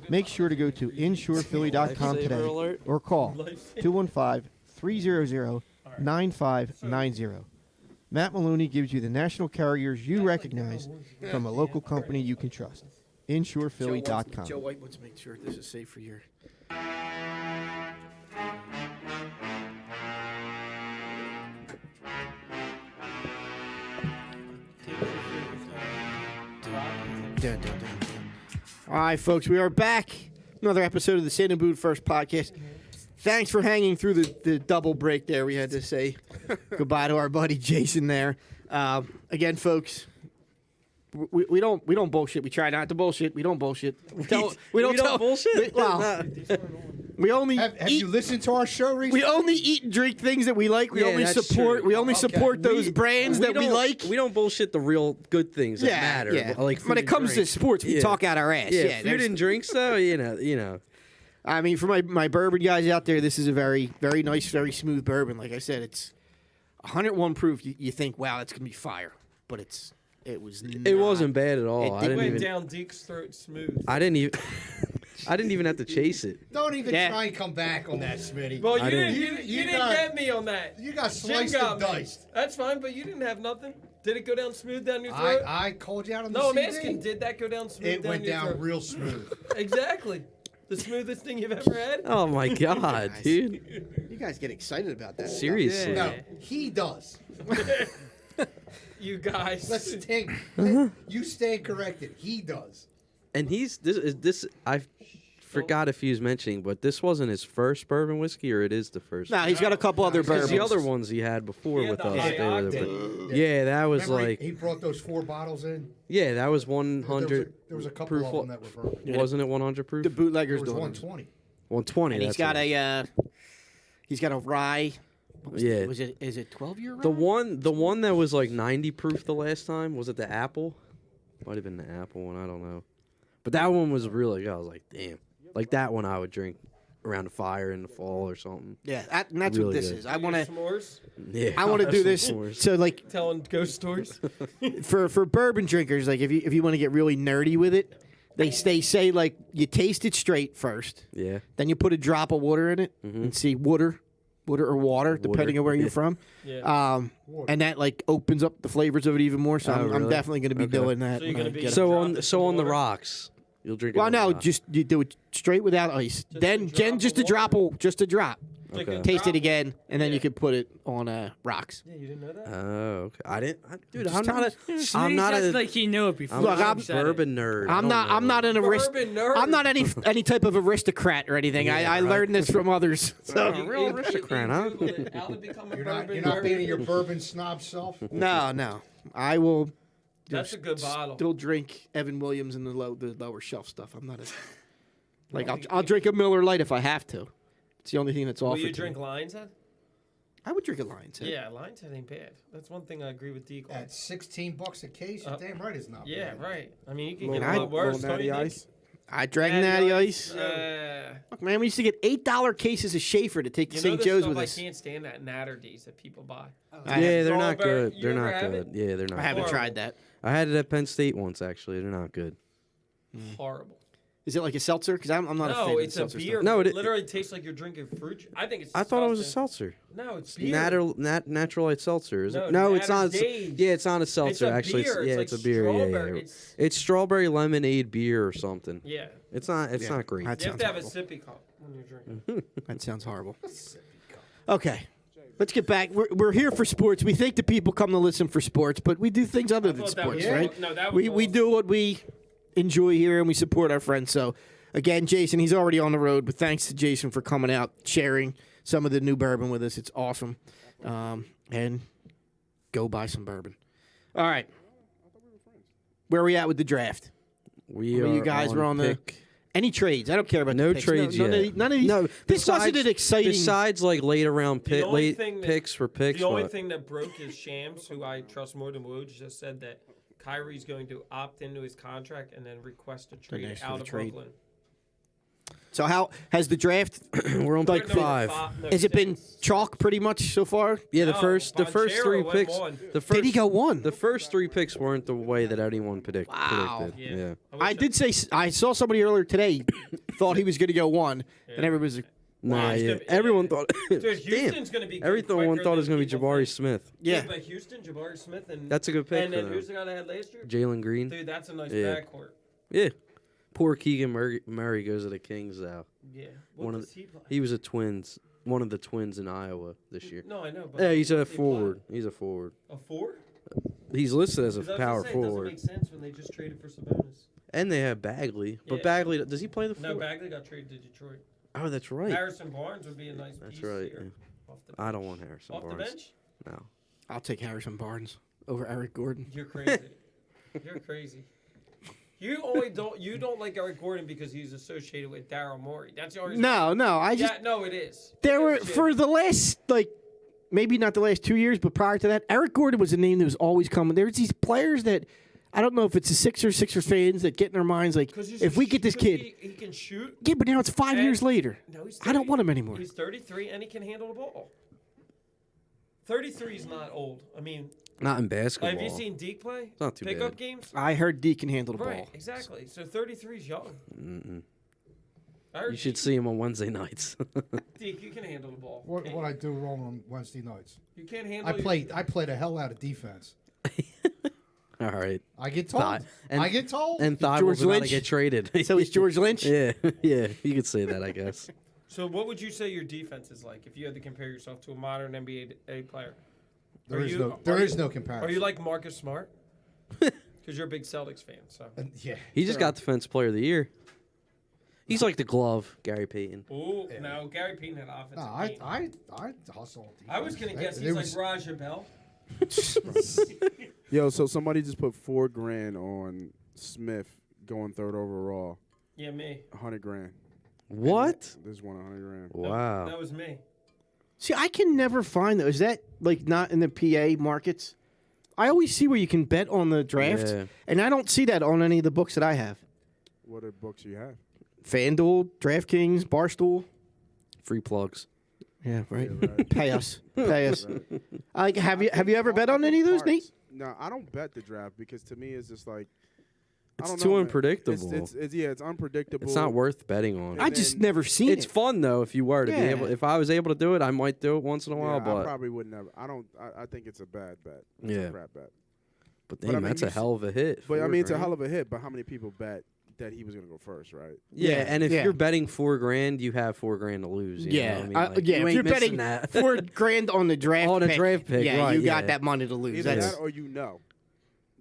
Make sure to go to InsurePhilly.com today alert. or call 215-300-9590. Matt Maloney gives you the national carriers you recognize from a local company you can trust. InsurePhilly.com. Joe White wants to make sure this is safe for your. Dun, dun, dun, dun. All right, folks, we are back. Another episode of the Santa Boot First podcast. Thanks for hanging through the double break there. We had to say goodbye to our buddy Jason there. Again, folks, we don't bullshit. We try not to bullshit. We don't bullshit. We don't tell bullshit? We only Have eat. you listened to our show recently? We only eat and drink things that we like. We Yeah, only that's support. true. We only support those brands that we don't- like. We don't bullshit the real good things that matter. Like food when it and comes to drink. sports, we Yeah. talk out our ass. Yeah, food there's- and drinks though, you know. I mean, for my bourbon guys out there, this is a very, very nice, very smooth bourbon. Like I said, it's 101 proof. You think, wow, that's gonna be fire, but it was. It wasn't bad at all. It I It didn't went even. down Deke's throat smooth. I didn't even. I didn't even have to chase it. Don't even Yeah. try and come back on that, Smitty. Well, I you didn't- didn't. You didn't got- get me on that. You got Jim sliced got and me. diced. That's fine, but you didn't have nothing. Did it go down smooth down your throat? I called you out on the no, I'm CD. asking. Did that go down smooth It down went your down throat? real smooth. Exactly. The smoothest thing you've ever had. Oh my god, Nice. dude! You guys get excited about that. stuff. Seriously. No, he does. You guys. Let's think. You stand corrected. He does. And this. I forgot if he was mentioning, but this wasn't his first bourbon whiskey, or it is the first. Nah, he's got a couple other Because bourbons. the other ones he had before He had with the us, high they were the- octane. yeah, that was Remember like he brought those 4 bottles in. yeah, that was There was 100 there was a couple proof. of them that were bourbon. Wasn't it 100 proof? The There bootleggers was doing 120. 120. And he's that's got what it he's got a rye. What was Yeah. Is it 12-year rye? the one that was like 90 proof the last time, was it the apple? Might have been the apple one, I don't know. But that one was really good. I was like, damn. Like that one I would drink around a fire in the fall or something. Yeah, and that's Really what this good. is. I want to S'mores. Yeah. I want to do this. S'mores. So like Telling ghost stories. for bourbon drinkers, like if you want to get really nerdy with it, they say like you taste it straight first, Yeah. then you put a drop of water in it and see water or water, depending on where you're from. Yeah. And that like opens up the flavors of it even more. So Oh, I'm really? definitely going to be Okay. doing that. So you're when I gonna be- get So Drop on it so in on the water. rocks, you'll drink it. well, on the no, rocks. just you do it straight without ice. Then just a drop a drop. Like Okay. a Taste drop it again, and then Yeah. you can put it on rocks. Yeah, you didn't know that? Oh, okay. Dude, Just I'm not a Smitty not sounds a like he knew it before. Look, he I'm said it. bourbon nerd. I I'm don't not. I'm know. not an arist. Bourbon nerd. I'm not any type of aristocrat or anything. I learned this from others. So real aristocrat, huh? How to become a You're not, bourbon you're not nerd. being your bourbon snob self. no, I will. That's a good bottle. Still drink Evan Williams and the lower shelf stuff. I'm not a like. I'll drink a Miller Lite if I have to. It's the only thing that's Will offered. you to drink me. Lion's Head? I would drink a Lion's Head. Yeah, Lion's Head ain't bad. That's one thing I agree with Deke on. At $16 a case, you're damn right it's not. Yeah, bad. right. I mean, you can Little, get a lot worse. little don't natty you think? ice. I drank Natty Ice. Uh, Look, man, we used to get $8 cases of Schaefer to take to you know St. the Joe's stuff with I us. can't stand that Natterdees that people buy. Yeah, they're not Strawberry- good. you They're ever not have good. it? Yeah, they're not. I haven't Horrible. tried that. I had it at Penn State once actually. They're not good. Horrible. Is it like a seltzer? Because I'm not a fan No, of it's a seltzer beer. stuff. No, it it- literally tastes like you're drinking fruit. I think it's. I thought it was a disgusting. seltzer. No, it's beer. Natural light seltzer. Is it? No, No, it's not. Natter's Yeah, it's not a seltzer. a Actually, beer. yeah, It's it's like a beer. Yeah, strawberry. yeah. It's strawberry lemonade beer or something. Yeah. It's not. It's not great. That You have sounds to have a horrible. sippy cup when you're drinking. That sounds horrible. Okay. Let's get back. We're here for sports. We think the people come to listen for sports, but we do things other than thought that sports, was- right? no, that was we awesome. do what we enjoy here, and we support our friends. So, again, Jason, he's already on the road, but thanks to Jason for coming out, sharing some of the new bourbon with us. It's awesome. And go buy some bourbon. All right. Where are we at with the draft? We Well, are you guys were on the- pick. Any trades? I don't care about No the picks. trades none yet. Of none of these. No, this wasn't besides- an exciting. Besides, like later round The only late thing that- picks for picks. The only what? thing that broke is Shams, who I trust more than Woj, just said that Kyrie's going to opt into his contract and then request a trade ask for out the of trade. Brooklyn. So how has the draft? We're on Like pick No, 5. no, Has it been six. chalk pretty much so far? Yeah, the No, first Bonchero 3 went picks. one. The first, Did he go one? The first 3 picks weren't the way that anyone Wow. predicted. Yeah. Yeah. I did say I saw somebody earlier today thought he was going to go one, and everybody was like, Nah, it's yeah. gonna be- Everyone thought. Dude, Damn. Houston's going to be good Everyone quicker thought it than was going to be people Jabari think. Smith. yeah. But Houston, Jabari Smith, and That's a good pick And for then them. who's the guy that had last year? Jalen Green. Dude, that's a nice Yeah. backcourt. Yeah. Poor Keegan Murray goes to the Kings now. Yeah. One What of does he play? He was one of the twins in Iowa this year. No, I know. But Yeah, he's what a does he forward. He's a forward. play? A forward? He's listed as a 'Cause I was power gonna say, it doesn't forward. make sense when they just traded for Sabonis. And they have Bagley. But Yeah. Bagley, does he play the No, forward? Bagley got traded to Detroit. Oh, that's right. Harrison Barnes would be a nice That's piece right. here. yeah. Off the I don't want Harrison Off the Barnes. bench? No. I'll take Harrison Barnes over Eric Gordon. You're crazy. You're crazy. You don't like Eric Gordon because he's associated with Daryl Morey. That's the only reason. No, I just Yeah, no, it is. there It were is, Jim. for the last maybe not the last 2 years, but prior to that, Eric Gordon was a name that was always coming. There's these players that I don't know if it's the Sixers fans that get in their minds like, 'Cause he's if a we sh- get this 'cause kid, he can shoot. yeah, but now it's 5 And- years later. No, he's I don't 30 want him anymore. He's 33 and he can handle the ball. 33 is not old. I mean, Not in basketball. have you seen Deke play? not too Pickup bad. games? I heard D can handle the Right, ball. exactly. So 33 is young. Mm-mm. I heard You should see him on Wednesday nights. Deke, you can handle the ball. What Can't I do wrong on Wednesday nights? You can't handle. I play the hell out of defense. All right. I get told. And- I get told. And Thigh George was about to Lynch? get traded. So is George Lynch? Yeah, yeah, you could say that, I guess. So what would you say your defense is like if you had to compare yourself to a modern NBA player? there is no comparison. Are you like Marcus Smart? Because you're a big Celtics fan, so. Yeah. He just got Defensive Player of the Year. He's like the glove, Gary Payton. Ooh, no, Gary Payton had offensive No, game. I hustle. I was gonna guess he's like Raja Bell. Yo, so somebody just put $4,000 on Smith going third overall. Yeah, me. $100,000. What? This one $100,000. Wow. That was me. See, I can never find those. Is that like not in the PA markets? I always see where you can bet on the draft, Yeah. and I don't see that on any of the books that I have. What are books you have? FanDuel, DraftKings, Barstool. Free plugs. Yeah, right. Yeah, right. Pay us. Pay us. Right. Have you ever bet on any of those, Nate? No, I don't bet the draft because to me it's just like I It's don't too know, man. unpredictable. It's unpredictable. It's not worth betting on. I just never seen It's it. fun though if you were to be Yeah. able. If I was able to do it, I might do it once in a while. I But probably would never. I think it's a bad bet. It's Yeah. a crap bet. but I damn, mean, that's you a hell of a hit. But I mean, it's a $4,000. hell of a hit. But how many people bet that he was going to go first, right? Yeah, and if yeah. you're betting $4,000, you have $4,000 to lose. You know what I mean? Like, yeah. you If ain't you're missing betting that. $4,000 on the draft, On a draft pick, yeah, right, you got yeah. that money to lose. Either That's that or you know.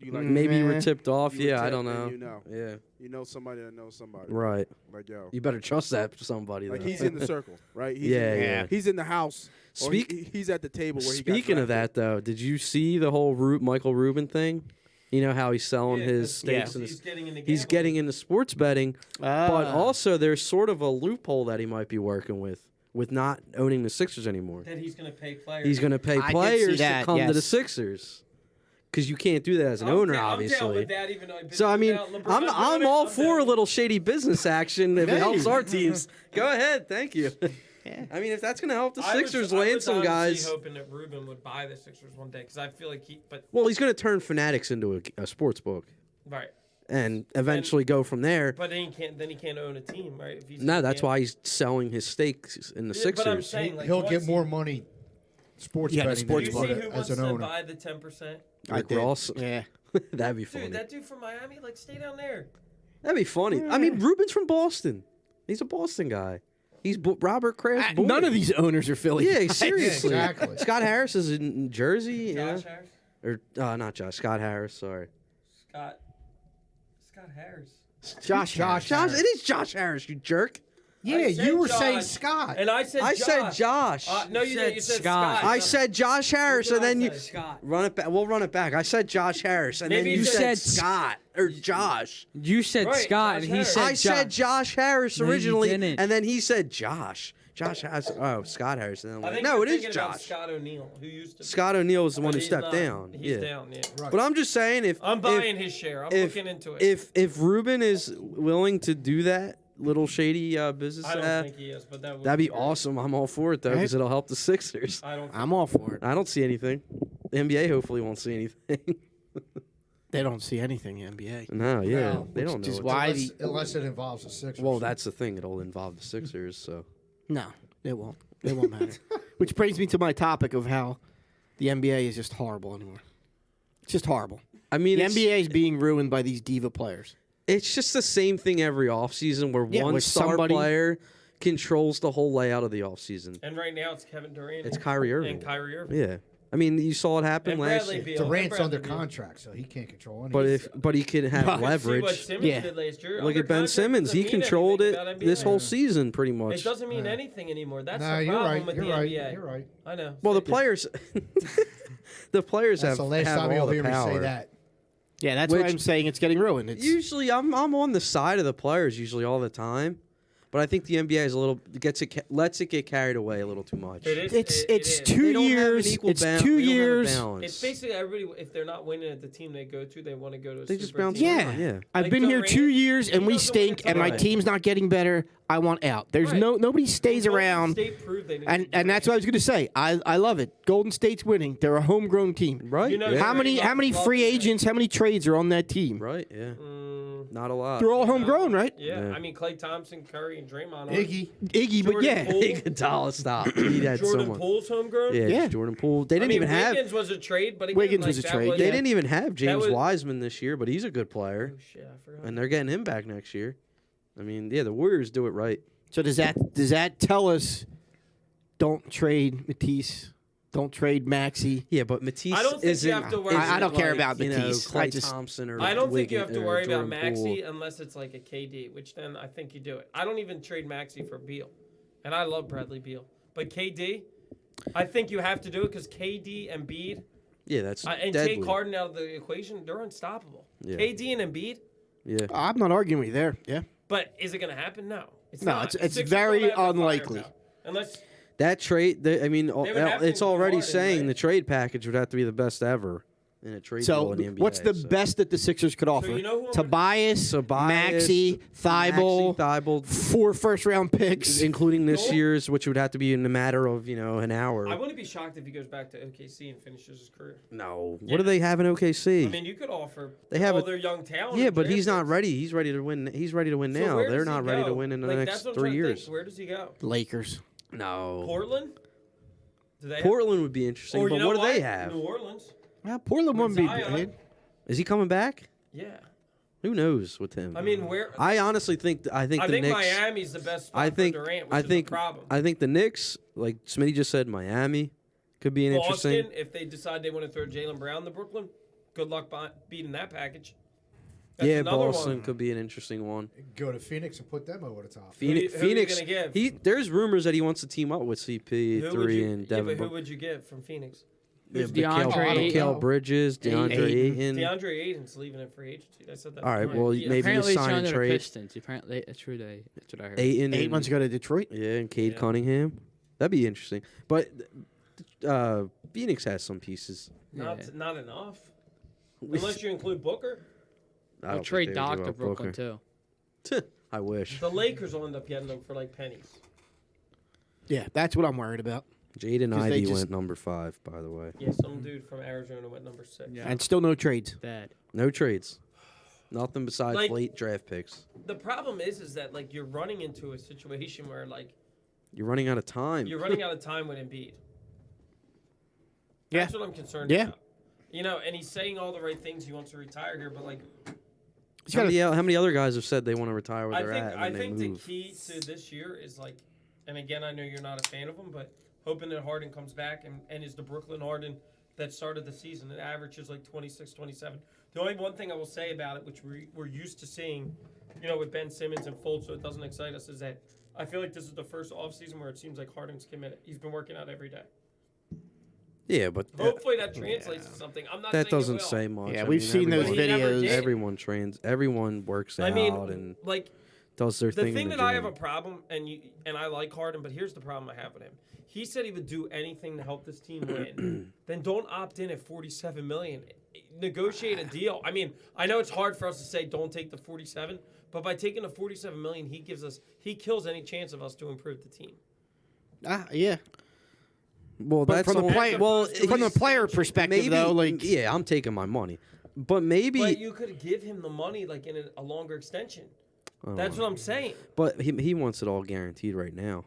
You Maybe you were Nah. tipped off. You were Yeah, I tipped don't and know. you know. Yeah, You know somebody that knows somebody. right. Like yo. You better trust that somebody. Like though. he's in the circle, right? He's Yeah, in the, yeah. He's in the house. Or Speak- he's at the table where he got Speaking of drafted. that, though, did you see the whole Michael Rubin thing? You know how he's selling Yeah, his 'cause stakes and he's his, getting into he's gambling. getting into sports betting, Ah. but also there's sort of a loophole that he might be working with not owning the Sixers anymore. that he's going to pay players. He's going to pay I did see players that, to come to the yes. Sixers because you can't do that as an owner, I'm down obviously. with that, even though I've been So I mean, without LeBron I'm doing all it, for a down. little shady business action if it Hey. helps our teams. Go ahead, thank you. Yeah. I mean, if that's going to help the I was- Sixers I land was some honestly guys. hoping that Rubin would buy the Sixers one day because I feel like but Well, he's going to turn Fanatics into a sports book right. and eventually go from there. But then he can't own a team, right? If he's No, that's why he's selling his stakes in the Yeah, but I'm Sixers. saying, like, He'll once get he- more money sports Yeah, the betting sports Do than you he see would who as wants an to owner. buy the 10%? Rick did. Ross. Yeah. That'd be funny. Dude, that dude from Miami, like, stay down there. That'd be funny. I mean, Rubin's from Boston. He's a Boston guy. He's Robert Kraft's boy. None of these owners are Philly. Yeah, guys. seriously. Yeah, exactly. Scott Harris is in Jersey. You know? Josh Harris? Or not Josh. Scott Harris. Sorry. Scott Harris. Josh. Josh. Josh. It is Josh Harris. You jerk. Yeah, I said you were saying Josh. Scott. And I said I Josh. said Josh. No, you didn't. You said Scott. Scott. I said Josh Harris, What and did then I you say? Scott. run it back. We'll run it back. I said Josh Harris, and Maybe then you you said said Scott or Josh. You said Right, Scott, Josh and he Harris. said I said Josh Harris No, you originally, didn't. and then he said Josh. Josh has Scott Harris. And then I'm I like, think no, you're it is thinking about Josh. Scott O'Neal, who used to. Scott O'Neal was the one who He's stepped not. down. He's yeah. down. Yeah. Right. But I'm just saying, if I'm buying his share. I'm if- looking into it. if Ruben is willing to do that little shady business, I don't think he is, but that would that'd be great. awesome. I'm all for it though, Right. because it'll help the Sixers. I don't. I'm all for it. I don't see anything. The NBA hopefully won't see anything. They don't see anything in the NBA. no, yeah, No, they don't which know. is what's- why unless it involves the Sixers. Well, that's the thing. It'll involve the Sixers. So No, it won't. It won't matter. Which brings me to my topic of how the NBA is just horrible anymore. It's just horrible. I mean, The it's, NBA is being ruined by these diva players. it's just the same thing every offseason where Yeah, one where star somebody- player controls the whole layout of the offseason. And right now it's Kevin Durant. It's Kyrie Irving. And Kyrie Irving. Yeah, I mean, you saw it happen And last Bradley year. Beal. Durant's And under Bradley Beal. contract, so he can't control But anything. he could have See what leverage. Simmons Yeah. did last year. Look Under at Ben contract Simmons. doesn't He mean controlled anything it about this NBA. whole season, pretty It much. doesn't mean anything anymore. That's no, the you're problem right. with You're the right. NBA. You're right. I know. Well, the Same. players, the players That's have, the last have time all you'll the hear me power. say that. Yeah, that's why Which- I'm saying it's getting ruined. It's Usually, I'm on the side of the players usually all the time, but I think the NBA is a little lets it get carried away a little too much. It is. it's it it's is. They 2 don't have an years. equal It's ba- 2 they don't have a years. balance. It's basically everybody. If they're not winning at the team they go to, they want to go to. A They just super bounce team. around. Yeah. I've Like been here Durant, 2 years and he we doesn't win stink, a and my title. team's not getting better. I want out. There's Right. nobody stays Golden around. State proved they didn't And do that's what I was going to say. I love it. Golden State's winning. They're a homegrown team. Right. You know, yeah. How many Love free it. agents? How many trades are on that team? Right. Yeah. Mm, Not a lot. They're all homegrown, right? Yeah. Yeah. I mean, Klay Thompson, Curry, and Draymond. Iggy, but Jordan yeah. Poole. Iguodala, stop. He had so Jordan much. Poole's homegrown. Yeah, Yeah. just Jordan Poole. They I didn't mean, even have. Wiggins was a trade, but again, Wiggins like, was a that trade, They yeah. didn't even have James was- Wiseman this year, but he's a good player, Oh shit, I forgot. and they're getting him back next year. I mean, yeah, the Warriors do it right. So does that tell us don't trade Matisse, don't trade Maxey? Yeah, but Matisse I don't think you isn't. have to worry- I don't care like, about you know, Matisse. Klay I just- Thompson or I don't think you have Wiggins to or worry about Jordan Poole. Maxey unless it's like a KD, which then I think you do it. I don't even trade Maxey for Beal, and I love Bradley Beal, but KD, I think you have to do it because KD and Embiid Yeah, that's and deadly. Jake Harden out of the equation, they're unstoppable. Yeah. KD and Embiid, Yeah, I'm not arguing with you there. Yeah. but is it going to happen? No, it's No, not. it's Sixers very don't have the unlikely. firepower. Unless that trade. I mean, would have to it's include already Harden, saying right? the trade package would have to be the best ever in a trade So deal in the NBA. what's the so. best that the Sixers could offer? you know who I'm- Tobias, Maxey, Thibault, Thibault, 4 first-round picks. including this No. year's, which would have to be in a matter of an hour. I wouldn't be shocked if he goes back to OKC and finishes his career. No, what Yeah. do they have in OKC? I mean, you could offer They have all a- their young talent. yeah, and but draft he's not picks. ready. He's ready to win. He's ready to win So now. where They're does he not ready go? to win in the Like, next that's what I'm 3 trying to years. think. Where does he go? Lakers. No, Portland? Do they Portland would be interesting, Or but you know what do they have? New Orleans. Well, Portland wouldn't be Zion. bad. Is he coming back? Yeah. Who knows with him? I mean, where? I honestly think I the think Knicks. Miami's the best spot I think for Durant, which I is think a problem. I think the Knicks, like Smitty just said, Miami could be an interesting. Boston, if they decide they want to throw Jaylen Brown to Brooklyn, good luck beating that package. That's Yeah, another Boston one. could be an interesting one. Go to Phoenix and put them over the top. Phoenix, who are you Phoenix. gonna give? There's rumors that he wants to team up with Who would CP3 you, and yeah, Devin. but who Booker. would you give from Phoenix? Yeah, Who's Mikal DeAndre Ayton. Bridges, DeAndre Ayton. DeAndre Ayton's leaving in free agency. I said that. All right, before. well, Yeah. maybe Apparently, you he's sign going and to the trade. Pistons. Apparently, that's what I heard. Ayton. Eight and- months go to Detroit. Yeah, and Cade Yeah. Cunningham. That'd be interesting. But Phoenix has some pieces. Not Yeah. not enough. Unless you include Booker. I I'll don't think trade they would Doc give to up Brooklyn Booker. too. I wish. The Lakers will end up getting them for like pennies. Yeah, that's what I'm worried about. Jaden 'Cause they Ivey just- went number 5, by the way. Yeah, some dude from Arizona went number 6. Yeah. And still no trades. Bad. No trades. Nothing besides Like- late draft picks. The problem is that like you're running into a situation where like You're running out of time. you're running out of time with Embiid. Yeah. That's what I'm concerned Yeah. about. You know, and he's saying all the right things. He wants to retire here, but like How many other guys have said they want to retire where I they're think at I and they think the move? key to this year is like, and again I know you're not a fan of him, but hoping that Harden comes back and is the Brooklyn Harden that started the season. It averages like 26, 27. The only one thing I will say about it, which we're used to seeing, you know, with Ben Simmons and Fultz, so it doesn't excite us, is that I feel like this is the first offseason where it seems like Harden's committed. He's been working out every day. Yeah, but Hopefully that translates to something. I'm not saying that it doesn't will. say much. Yeah, I we've mean, seen those But he never videos. did. Everyone trains. Everyone works I out mean, and like does their the thing. thing in the that I have gym. a problem, and I like Harden, but here's the problem I have with him. He said he would do anything to help this team win. Then don't opt in at $47 million. Negotiate a deal. I mean, I know it's hard for us to say don't take the 47, but by taking the $47 million, he kills any chance of us to improve the team. Yeah. Well, But that's from the all- player, well, from the he's- player perspective, maybe, though, like yeah, I'm taking my money, but maybe, But you could give him the money like in a longer extension. That's what I'm saying. but he wants it all guaranteed right now.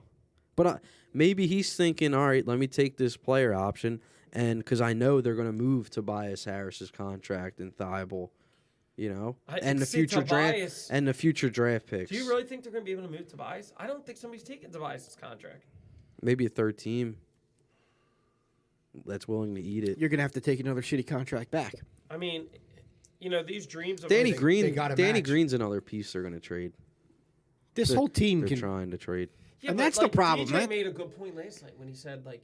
But maybe he's thinking, all right, let me take this player option, and because I know they're going to move Tobias Harris's contract and Thibault, you know, and the See, future Tobias- draft and the future draft picks. Do you really think they're going to be able to move Tobias? I don't think somebody's taking Tobias' contract. Maybe a third team that's willing to eat it. you're gonna have to take another shitty contract back. I mean, you know, these dreams of Danny like, Green, gotta Danny match. Green's another piece they're going to trade. This They're- whole team They're can. trying to trade. Yeah, And but, that's the like, problem, DJ man. made a good point last night when he said, like,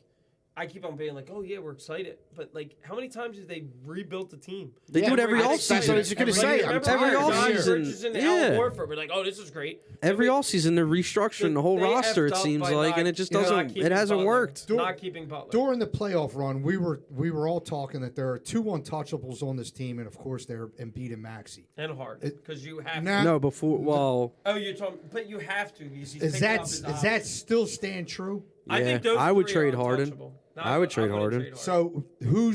I keep on being like, oh, yeah, we're excited. But, like, how many times have they rebuilt the team? They do it every I off think that's what I season. was gonna Like, say. I'm remember every tired. John offseason, Bridges and yeah. Al Horford were like, oh, this is great. Every And we- offseason they're restructuring the whole they roster. effed It up seems by like, not- and it just not doesn't. keeping It hasn't Butler. worked. Not keeping Butler. During the playoff run, we were all talking that there are two untouchables on this team, and of course they're Embiid and Maxey. And hard. Because you have Nah. to. No, before. Well, Oh, you're talking. But you have to. Because he's Is picking that up his is options. that still stand true? I yeah, think those I would three trade are Harden. untouchable. No, I would trade wouldn't Harden. So who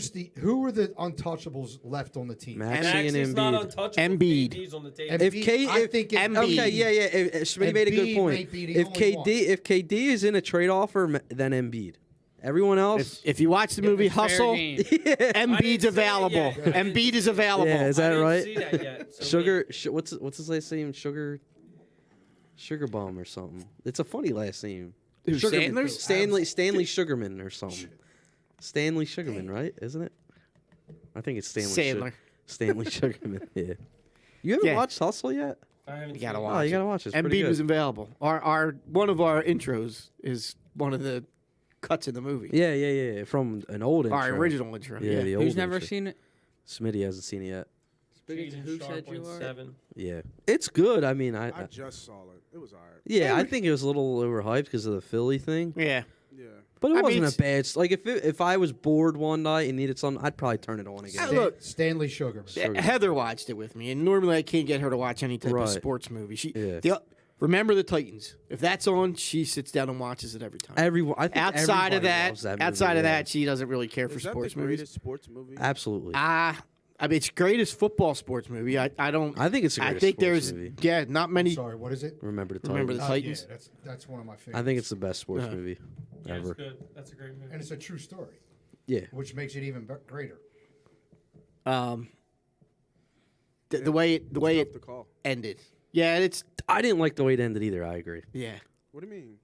are the untouchables left on the team? Maxey Max and is not Embiid. untouchable. Embiid. KD's on the table. Embiid, I think Embiid. Okay, yeah. Smitty made a good Embiid point. might be the If only one. KD is in a trade offer, then Embiid. Everyone else, If you watch the movie Fair Hustle, game. Embiid's I didn't see it available. yet. Embiid is available. Yeah, is that I didn't right? see that yet, so Sugar, what's his last name? Sugar Bomb or something. It's a funny last name. Who, Sugarman. Sandler's? Stanley Sugarman or something. Stanley Sugarman, right? Isn't it? I think it's Stanley. Sandler. Stanley Sugarman. Yeah. You haven't Yeah. watched Hustle yet? I haven't You seen gotta it. watch. Oh, you gotta watch it. It's pretty Embiid good. was available. Our one of our intros is one of the cuts in the movie. Yeah. From an old intro. Our original intro. Yeah, the old Who's never intro. seen it? Smitty hasn't seen it yet. Jaden Who Sharp said you went are? 7. Yeah, it's good. I mean, I just saw it. It was alright. yeah, I think it was a little overhyped because of the Philly thing, Yeah. Yeah. but it I mean, wasn't it's- a bad. Like if I was bored one night and needed something, I'd probably turn it on again. Look, Stanley Sugarman. Sugar. Heather watched it with me, and normally I can't get her to watch any type Right. of sports movie. Yeah. Remember the Titans. If that's on, she sits down and watches it every time. Everyone, I think Outside of everybody that, loves that outside movie, of yeah. that, she doesn't really care for Is that sports the movies. greatest sports movie? Absolutely. I mean, it's greatest football sports movie. I don't. I think it's the I greatest think sports there's movie. not many. Sorry, what is it? Remember the Remember the Titans. Titans? Yeah, that's one of my favorites. I think it's the best sports Yeah. movie Yeah, it's ever. good. That's a great movie. and it's a true story, Yeah. which makes it even greater. The way it Tough to call. ended. Yeah, it's I didn't like the way it ended either. I agree. yeah. What do you mean?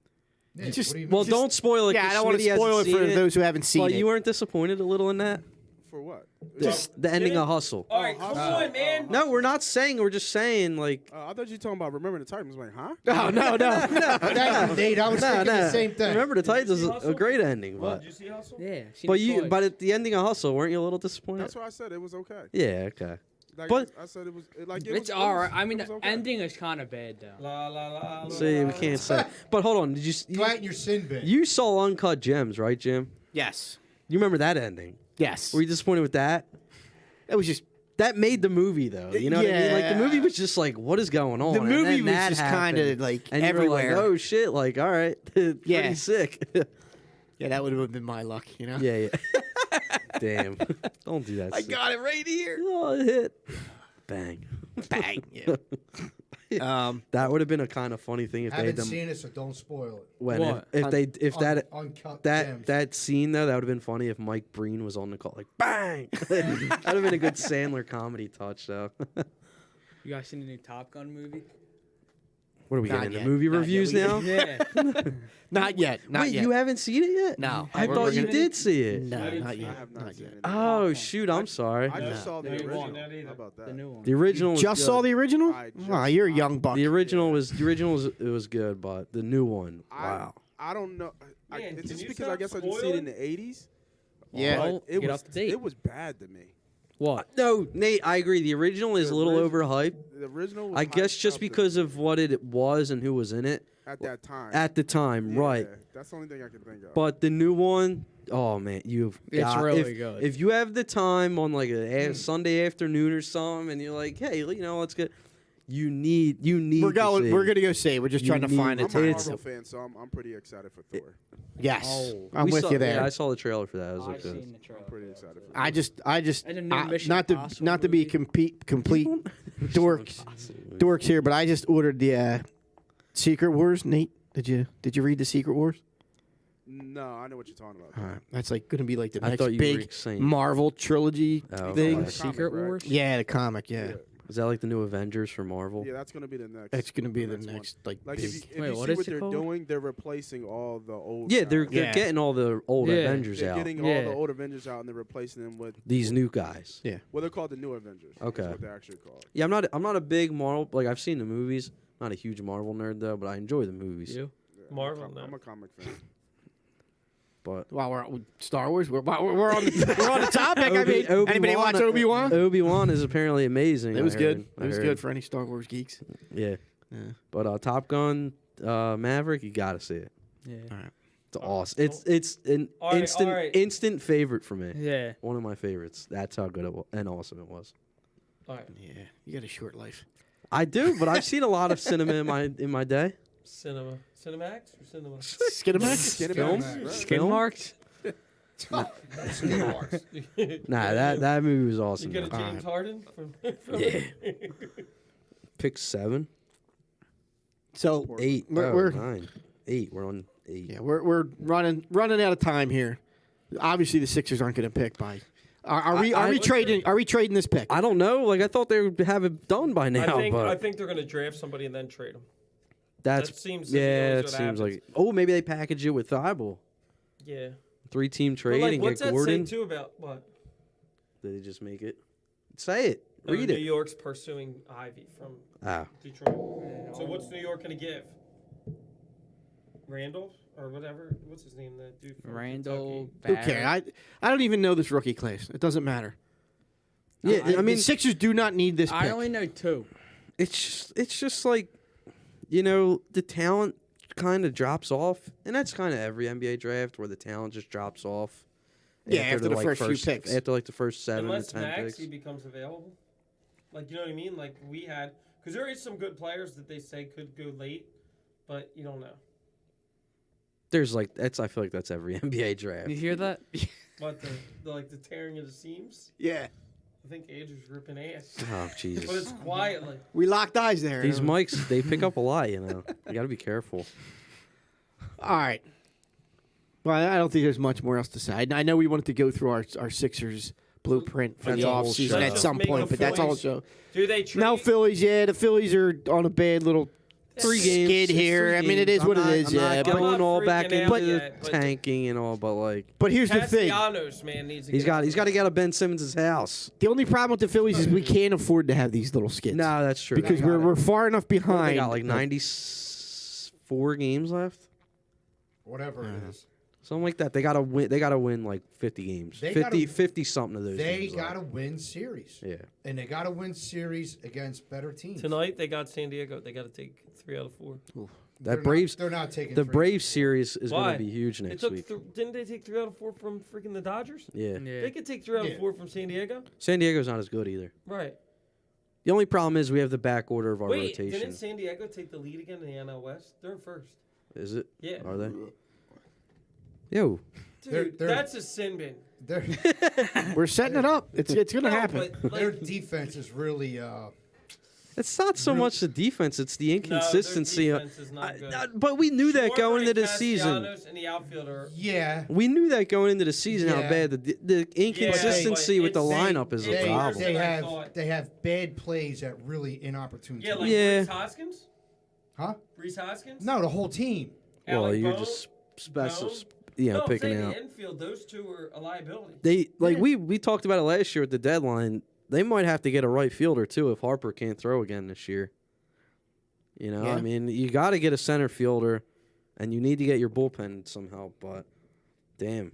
Yeah, Just- what do you Well, mean? don't spoil it. Yeah, 'cause I don't want to Smitty hasn't spoil it for seen those who haven't seen Well, it. you weren't disappointed a little in that? For what? The ending of Hustle. All right, come on, man. No, we're not saying. We're just saying like. I thought you were talking about Remember the Titans. I'm like, huh? Oh no. Thank you, Nate. I was thinking the same thing. Remember the Titans is see a Hustle? great ending, Well, but did you see Hustle? Yeah. but at the ending of Hustle, weren't you a little disappointed? That's why I said it was okay. Yeah. Okay. Like, But- I said it was like It's alright. I mean, it was the okay. ending is kind of bad though. La la la. la, See, we la, can't la. say. But hold on. Did you Flatten your sin bin. you saw Uncut Gems, right, Jim? Yes. You remember that ending? Yes. Were you disappointed with that? It was just That made the movie though. You know what I mean? Like the Yeah. movie was just like, what is going on? the And movie then was that just kind of happened. like And you were like, everywhere. oh shit! Like, all right, pretty Yeah. sick. Yeah, that would have been my luck, you know. yeah. Damn. Don't do that. I shit. got it right here. Oh, it hit. Bang. Bang. Yeah. That would have been a kind of funny thing if they had Haven't them seen it, so don't spoil it. when What? if that Uncut that Gems. that scene though, that would have been funny if Mike Breen was on the call like bang. That would have been a good Sandler comedy touch though. You guys seen the new Top Gun movie? What are we Not getting into yet. movie Not yet. reviews We- now? Yeah. Not yet. Not Wait, yet. you haven't seen it yet? No. I We're thought you gonna- did see it. No, I didn't not see yet. I have not Not seen yet. it. Oh shoot! I'm sorry. I just saw the No, you original. won't that either. How about that? The new one. The original was Just good. saw the original? I just- Wow, you're a young buck. The original was it was good, but the new one, wow. I don't know. Man, It's can just you because I stop guess I didn't see it in the spoiling? 80s. Yeah. but it Get was up to date. it was bad to me. What? No, Nate, I agree. The original is a little overhyped. The original. Was I guess hyped just up to because me of what it was and who was in it at that time. at the time, Yeah, right? That's the only thing I can think of. But the new one, oh man, you've It's got, really if, good. If you have the time on like a Sunday afternoon or something, and you're like, hey, you know, let's get. You need. We're going. To see. We're gonna go see. We're just You trying to need- find I'm it. a It's- Marvel fan, so I'm pretty excited for Thor. Yes, Oh, I'm we with saw- you there. Yeah, I saw the trailer for that. It was I've like good. seen the trailer. I'm pretty excited for. I just And a new Mission not to Impossible be movie. complete dorks here, but I just ordered the Secret Wars. Nate, did you read the Secret Wars? No, I know what you're talking about. All right, that's like gonna be like the I next thought you were big saying- Marvel trilogy Oh, thing. okay. Secret right? Wars? Yeah, the comic. Yeah, Is that like the new Avengers for Marvel? Yeah, that's gonna be the next. it's gonna be the one. next like Like big. if you Wait, see what is what it they're called? doing, they're replacing all the old. Yeah, they're guys. Yeah. getting all the old Yeah. Avengers They're out. getting all Yeah. the old Avengers out and they're replacing them with These new guys. well, they're called the new Avengers. Okay. That's what they're actually called. Yeah, I'm not a big Marvel. Like I've seen the movies. Not a huge Marvel nerd though, but I enjoy the movies. You? Yeah, Marvel, I'm no. a comic fan. But While we're on Star Wars, we're on the topic. I mean, anybody watch Obi-Wan? Obi-Wan is apparently amazing. It was I good. heard. It was I good heard. for any Star Wars geeks. Yeah. Yeah. But Top Gun, Maverick, you gotta see it. Yeah. It's awesome. It's an All right, instant all right. instant favorite for me. Yeah. One of my favorites. That's how good it was and awesome it was. All right. Yeah, you got a short life. I do, but I've seen a lot of cinema in my day. Cinemax or cinema? Skinamax? Film? Right. Skin Film? marks? Nah, that movie was You awesome. get a though. James Harden from Yeah. Pick 7, So 8, We're- 9, 8. We're on 8. yeah, we're running out of time here. Obviously, the Sixers aren't going to pick by. Are we trading? Are we trading this pick? I don't know. Like I thought they would have it done by now, I but think they're going to draft somebody and then trade them. that's that seems to be yeah. always It what seems happens. like maybe they package it with Thibault. Yeah. 3-team But trade like, and what's get that Gordon. say too about what? Did they just make it? Say it. No, Read New it. York's pursuing Ivy from Detroit. So what's New York going to give? Randall or whatever? What's his name? That dude from Randall. Kentucky? Who cares? I don't even know this rookie class. It doesn't matter. Yeah, I mean, the Sixers do not need this pick. I only know 2. it's just like, the talent kind of drops off, and that's kind of every NBA draft where the talent just drops off. Yeah, after the first few picks. After like the first 7 Unless to 10 Maxey picks. becomes available. Like, you know what I mean? Like, we had... Because there is some good players that they say could go late, but you don't know. There's like I feel like that's every NBA draft. You hear that? But the tearing of the seams, Yeah, I think Andrew's ripping ass. Oh But Jesus! it's quietly. we locked eyes there. These mics, they pick up a lot. You got to be careful. All right. Well, I don't think there's much more else to say. I know we wanted to go through our Sixers blueprint for That's the a whole offseason show. at Let's some just make point, the but that's all Phillies- show. Do they trade? No, Phillies, the Phillies are on a bad little 3 skid games. here. It's I 3 mean, it is games. what I'm it not- is, I'm yeah. not But, going all back freaking into out the yet, but- tanking and all, but like but here's the thing. Castellanos, man, needs to he's get got to get out of Ben Simmons' house. The only problem with the Phillies is we can't afford to have these little skids. No, that's true. because They we're far enough they behind. got like 94 games left. Whatever it is. Something like that. They gotta win. They gotta win like 50 games. They 50 something of those. They games got to left. win series. Yeah. And they got to win series against better teams. Tonight they got San Diego. They got to take 3 out of 4. They're Braves. They're not taking The three. Braves series is Why? gonna be huge They next took week. didn't they take 3 out of 4 from freaking the Dodgers? Yeah. They could take 3 out Yeah. of 4 from San Diego. San Diego's not as good either. Right. The only problem is we have the back order of our Wait, rotation. didn't San Diego take the lead again in the NL West? They're in first. Is it? Yeah. Are they? Yo. Dude, They're- that's a sin bin. Their, We're setting it up. It's going to No, happen. but, their like, defense is really. It's not so much the defense; it's the no, their inconsistency. defense is not good. But we knew that going Schwarber into the and season. Castellanos and the outfielder. Yeah. We knew that going into the season how Yeah. bad the inconsistency but with the it's- lineup is a it's problem. worse They than I have thought. they have bad plays at really inopportune Yeah, times. like Yeah. Reese Hoskins. Huh? Reese Hoskins. No, the whole team. Well, Alec you're Bone? just Bone? No, I'm picking saying out. the infield. Those two are a liability. They we talked about it last year at the deadline. They might have to get a right fielder too if Harper can't throw again this year. You know, Yeah. I mean, you got to get a center fielder, and you need to get your bullpen somehow. But damn,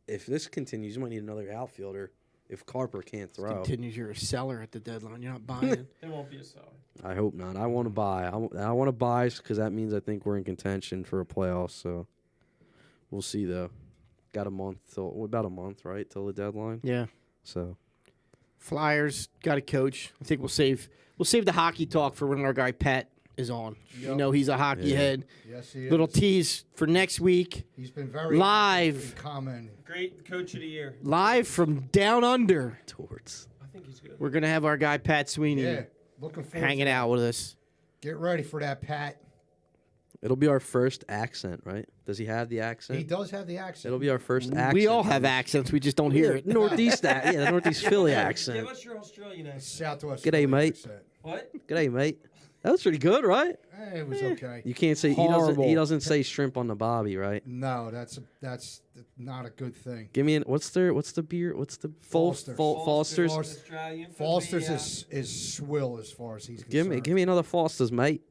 if this continues, you might need another outfielder if Harper can't throw. Continues, you're a seller at the deadline. You're not buying. There won't be a seller. I hope not. I want to buy. I want to buy because that means I think we're in contention for a playoff. So we'll see though. Got a month till about a month, right, till the deadline. Yeah. So Flyers got a coach. I think we'll save the hockey talk for when our guy Pat is on. You Yep. know he's a hockey Yeah. head. Yes, he is. Little tease for next week. He's been very Live. active in commenting. Great coach of the year. Live from down under. towards. I think he's good. We're gonna have our guy Pat Sweeney Yeah, looking forward. hanging to out with us. Get ready for that, Pat. It'll be our first accent, right? Does he have the accent? He does have the accent. It'll be our first accent. We all have accents. We just don't hear it. Northeast, the Northeast Philly Give accent. us your Australian accent. Southwest. G'day, Philly mate. accent. What? G'day, mate. That was pretty good, right? It was okay. You can't say he Horrible. doesn't say shrimp on the bobby, right? No, that's not a good thing. Give me what's the beer? What's the Foster's. Foster's? Australian for Foster's the, is swill as far as he's Give concerned. me another Foster's, mate.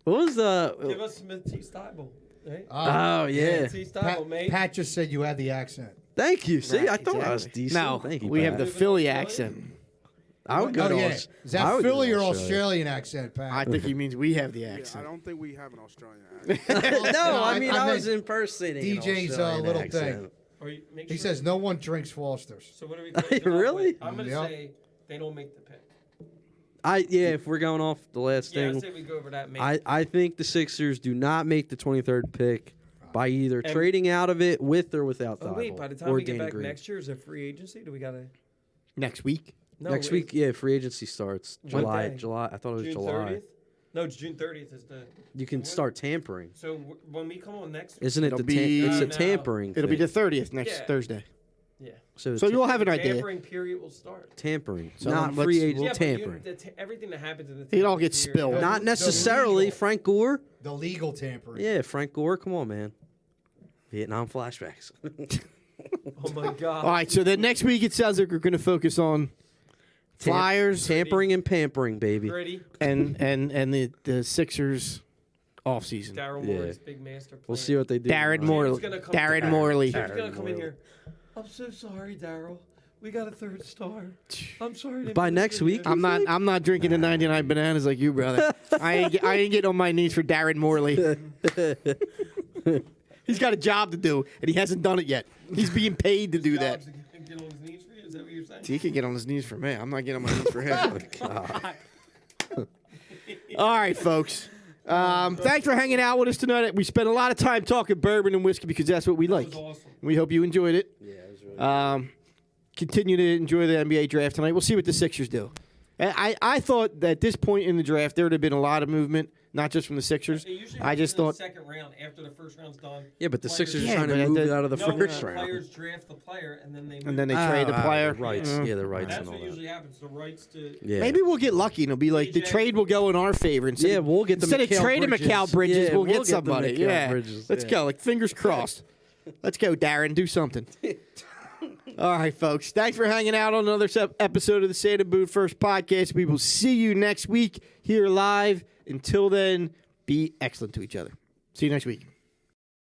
What was the? Give us Smith T. Stiebel. Right? Oh yeah. T. Stiebel, Pat, mate. Pat just said you had the accent. Thank you. See, Right, I thought I was exactly. decent. No, Thank you. we Pat. have the Live in Philly Australia? accent. I would go Oh to yeah, Aus- is I that would go to Philly or Australia. Australian accent, Pat? I think he means we have the Yeah, I accent. don't think we have an Australian accent. No, I I mean meant I was impersonating an DJ's, Australian little accent. thing. Or you, make He sure- says no one drinks Foster's. So what are we closing up Really? with? I'm gonna Yep. say they don't make the pick. If we're going off the last Yeah, I thing, say we go over that. Maybe. I think the Sixers do not make the 23rd pick. by either And- trading out of it with or without Oh Thibault wait, by the time or we get Danny back Green. next year, is it free agency? Do we gotta? Next week. No, Next week, yeah, free agency starts What July. day? July. I thought it was June July. 30th. No, it's June 30th is the. You can start tampering. So when we come on next, Isn't it It'll the be- it's a No. tampering? It'll be thing. the 30th next Yeah. Thursday. yeah. so So you'll have an The idea. tampering period will start. tampering, So not let's- free we'll- agent Yeah, but tampering. everything that happens in the It all tampering gets period- spilled. Not The necessarily. legal- Frank Gore. The legal tampering. Yeah, Frank Gore. Come on, man. Vietnam flashbacks. Oh my god. All right, so then next week it sounds like we're going to focus on Flyers tampering and pampering, baby. Gritty. and the Sixers off season. Daryl Yeah. Morey's big master plan. We'll see what they do. Darren tonight. Morley. gonna come- Darren Morley. Jim's gonna come in here. I'm so sorry, Daryl. We got a third star. I'm sorry. to By make next it week, in. I'm not drinking the 99 bananas like you, brother. I ain't getting on my knees for Darren Morley. He's got a job to do, and he hasn't done it yet. He's being paid to do that. Jobs to get on his knees for you? Is that what you're saying? He can get on his knees for me. I'm not getting on my knees for him. All right, folks. Thanks for hanging out with us tonight. We spent a lot of time talking bourbon and whiskey because that's what we like. was awesome. We hope you enjoyed it. Yeah, it was really Continue to enjoy the NBA draft tonight. We'll see what the Sixers do. I thought that at this point in the draft there would have been a lot of movement, not just from the Sixers. It usually I just happens in thought the second round after the first round's done. Yeah, but the Players- Sixers Yeah, are trying but to at move the- it out of the No, first the round. players draft the player and then they and then they Ah, trade the player. The rights. Yeah. Yeah, the rights That's and all what that. usually happens. The rights to. Yeah. Maybe we'll get lucky and it'll be like the DJ. trade will go in our favor. Instead Yeah, of, we'll get the instead of Mikal trading Bridges. Mikal Bridges, Yeah, we'll we'll get get the somebody. Mikal Yeah, Bridges, let's yeah. go. Like fingers crossed. Let's go, Darren. Do something. All right, folks. Thanks for hanging out on another episode of the Say the Boot First podcast. We will see you next week here live. Until then, be excellent to each other. See you next week.